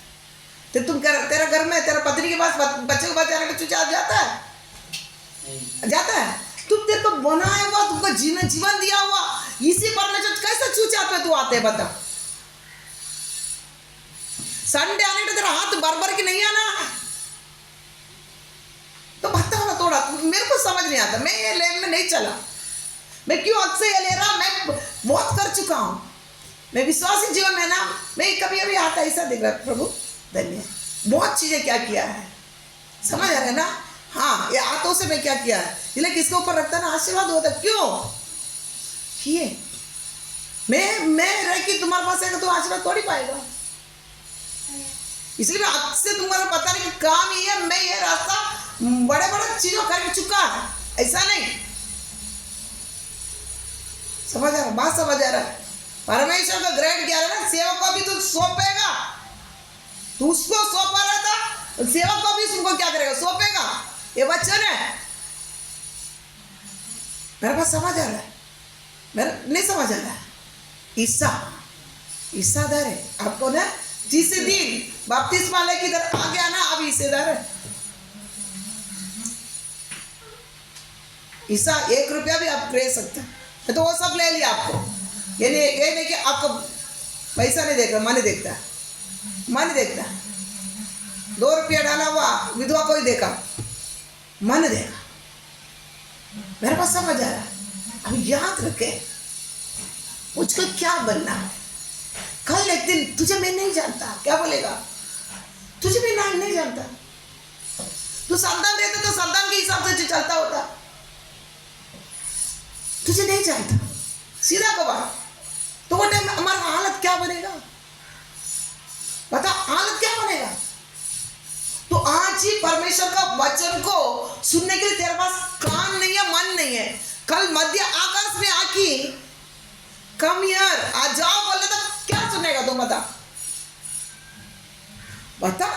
तो तुम तेरा घर में तेरा पत्नी के पास बच्चे को बचाने का चूचा जाता है, जाता है? तुम तेरे को बनाया हुआ, तुमको जीवन दिया हुआ, इसी परमेश्वर कैसे चूचा पे तू आते बता? संडे आने तो तेरा हाथ भर के नहीं आना, तो बताओ ना थोड़ा, मेरे को समझ नहीं आता, मैं ये लेन में नहीं चला, मैं क्यों हद से ये ले रहा? मैं बहुत कर चुका हूं, मैं विश्वासी जीवन में ना, मैं कभी अभी आता ऐसा देख रहा, प्रभु धन्य, बहुत चीजें क्या किया है, समझ आ रहा है ना? हाँ, ये हाथों से मैं क्या किया है, इसलिए किसके ऊपर रखता ना आशीर्वाद होता, क्यों किए? मैं रह कि तुम्हारे पास है तो आशीर्वाद थोड़ी पाएगा, इसलिए आज से तुम्हारा पता नहीं कि काम ही है, मैं ये रास्ता बड़े बड़े चीजों कर चुका है, ऐसा नहीं, समझ आ रहा? बात समझ आ रहा है? परमेश्वर का ग्रेड क्या है ना, सेवक को भी तू सौंपेगा, तू उसको सौंपा रहता, सेवक को भी उसको क्या करेगा, सौंपेगा। ये वचन है, मेरे पास समझ आ रहा है? मेरे नहीं समझ आ रहा है? हिस्सादार है आपको ना, जिस दिन बपतिस्मा लेके इधर आ गया ना, अब हिस्सेदार है। हिस्सा 1 रुपया भी आप ले सकते हैं, तो वो सब ले लिया आपको, ये नहीं कि आपको पैसा नहीं देख रहा, मन देखता है, मन देखता है। 2 रुपया डाला हुआ विधवा को ही देखा, मन देखा, मेरे पास समझ आ रहा है। अब याद रखे मुझको क्या बनना है। कल एक दिन तुझे मैं नहीं जानता, क्या बोलेगा, तुझे मैं नहीं जानता। तू संतान देता तो संतान के हिसाब से चलता होता, तुझे नहीं जानता, सीधा को बात। तो वो टाइम हमारा हालत क्या बनेगा, बता हालत क्या बनेगा। तो आज ही परमेश्वर का वचन को सुनने के लिए तेरे पास कान नहीं है, मन नहीं है। कल मध्य आकाश में आके कम हियर आ जाओ बोले तो क्या सुनेगा तुम, बता।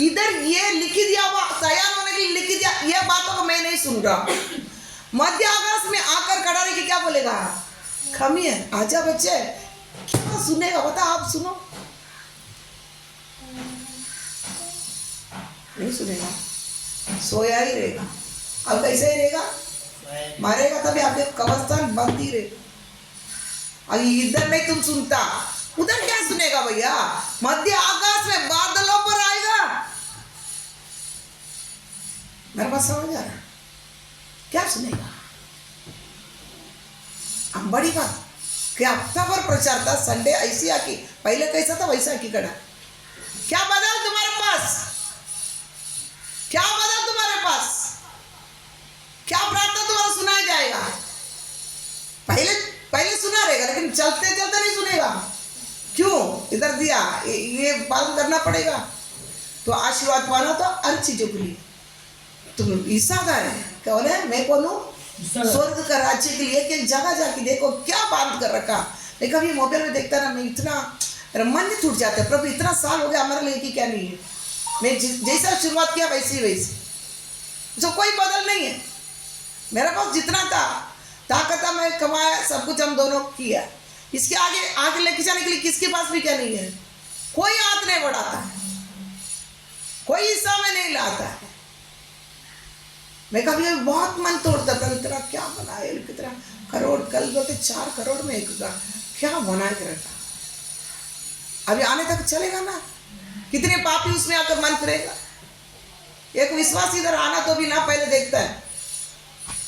इधर ये लिख दिया हुआ, तैयार होने के लिए लिख दिया, ये बातों को मैं नहीं सुन रहा। मध्य आकाश में आकर खड़ा रह के क्या बोलेगा, कम हियर, आजा बच्चे, क्या सुनेगा बता। आप सुनो, नहीं सुनेगा, सोया ही रहेगा। अब कैसे ही रहेगा, मारेगा तभी आपके कब्रिस्तान बंद ही रहेगा। अगर इधर नहीं तुम सुनता, उधर क्या सुनेगा भैया। मध्य आकाश में बादलों पर आएगा। मेरे पास समझ आ रहा है, क्या सुनेगा। अब बड़ी बात कि हफ्ता भर प्रचार था, संडे ऐसी आकी, पहले कैसा था वैसा आकी कड़ा। क्या बदल तुम्हारे पास, क्या बदल तुम्हारे पास, क्या प्रार्थना तुम्हारा सुनाया जाएगा। पहले सुना रहेगा, लेकिन चलते चलते नहीं सुनेगा। क्यों, इधर दिया ये पालन करना पड़ेगा। तो आशीर्वाद पाना तो हर चीजों के लिए तुम हिस्सादार है। क्या बोले, मैं कौन हूँ, स्वर्ग का राज्य के लिए। एक जगह जाके देखो क्या बात कर रखा। मैं कभी मोबाइल में देखता ना, मैं इतना मेरा मन नहीं टूट जाता है। प्रभु इतना साल हो गया हमारे लिए कि क्या नहीं है, मैं जैसा शुरुआत किया वैसे ही वैसे, तो कोई बदल नहीं है। मेरे पास जितना था ताकत मैं कमाया, सब कुछ हम दोनों किया। इसके आगे लेके जाने के लिए किसके पास भी क्या नहीं है, कोई हाथ नहीं बढ़ाता है, कोई हिस्सा में नहीं लाता है। मैं कभी बहुत मन तोड़ता था, इतना क्या बनाया, कितना करोड़, कल बोलते 4 करोड़ में एक का क्या बना के रखा। अभी आने तक चलेगा ना, कितने पापी उसमें आकर मन फिरेगा। एक विश्वास इधर आना तो भी ना पहले देखता है,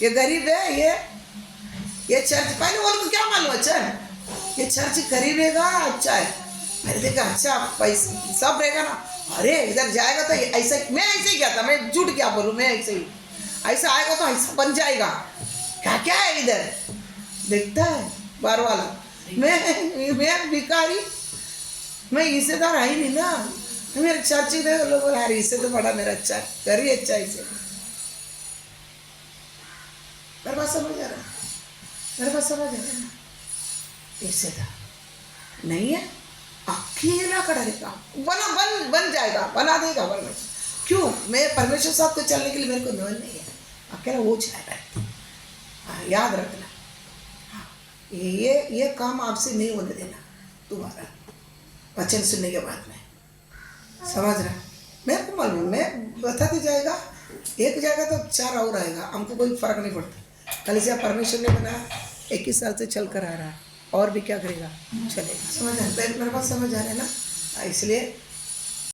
ये गरीब है, ये चर्च, पहले वो लोग क्या मालूम, अच्छा है ये चर्च गरीब रहेगा, अच्छा है। मैंने देखा अच्छा पैसा सब रहेगा ना, अरे इधर जाएगा तो ऐसा, मैं ऐसे ही क्या था, मैं झूठ क्या बोलूँ, मैं ऐसे ही, ऐसा आएगा तो ऐसा बन जाएगा। क्या क्या है इधर देखता है बार वाला। मैं भिखारी, मैं हिस्सेदार आई नहीं ना। मेरे चर्च के लोग बोले यार इससे तो बड़ा मेरा अच्छा घर ही अच्छा, इसे मेरे पास समझ आ रहा है, मेरे पास समझ आ रहा है। इससे था नहीं है, अकेला खड़ा रहेगा, बन जाएगा, बना देगा परमेश्वर। क्यों, मैं परमेश्वर साथ को चलने के लिए मेरे को मन नहीं है, अकेला वो चलाएगा। याद रखना, ये काम आपसे नहीं होने देना तुम्हारा वचन सुनने के बाद में, समझ रहा। मेरे को मालूम, मैं बताते जाएगा, एक जाएगा तो 4 और आएगा, हमको कोई फर्क नहीं पड़ता। कल से परमेश्वर ने बनाया 21 साल से चल कर आ रहा है, और भी क्या करेगा, चलेगा। समझ आ रहा है, मेरे पास समझ आ रहा है ना। इसलिए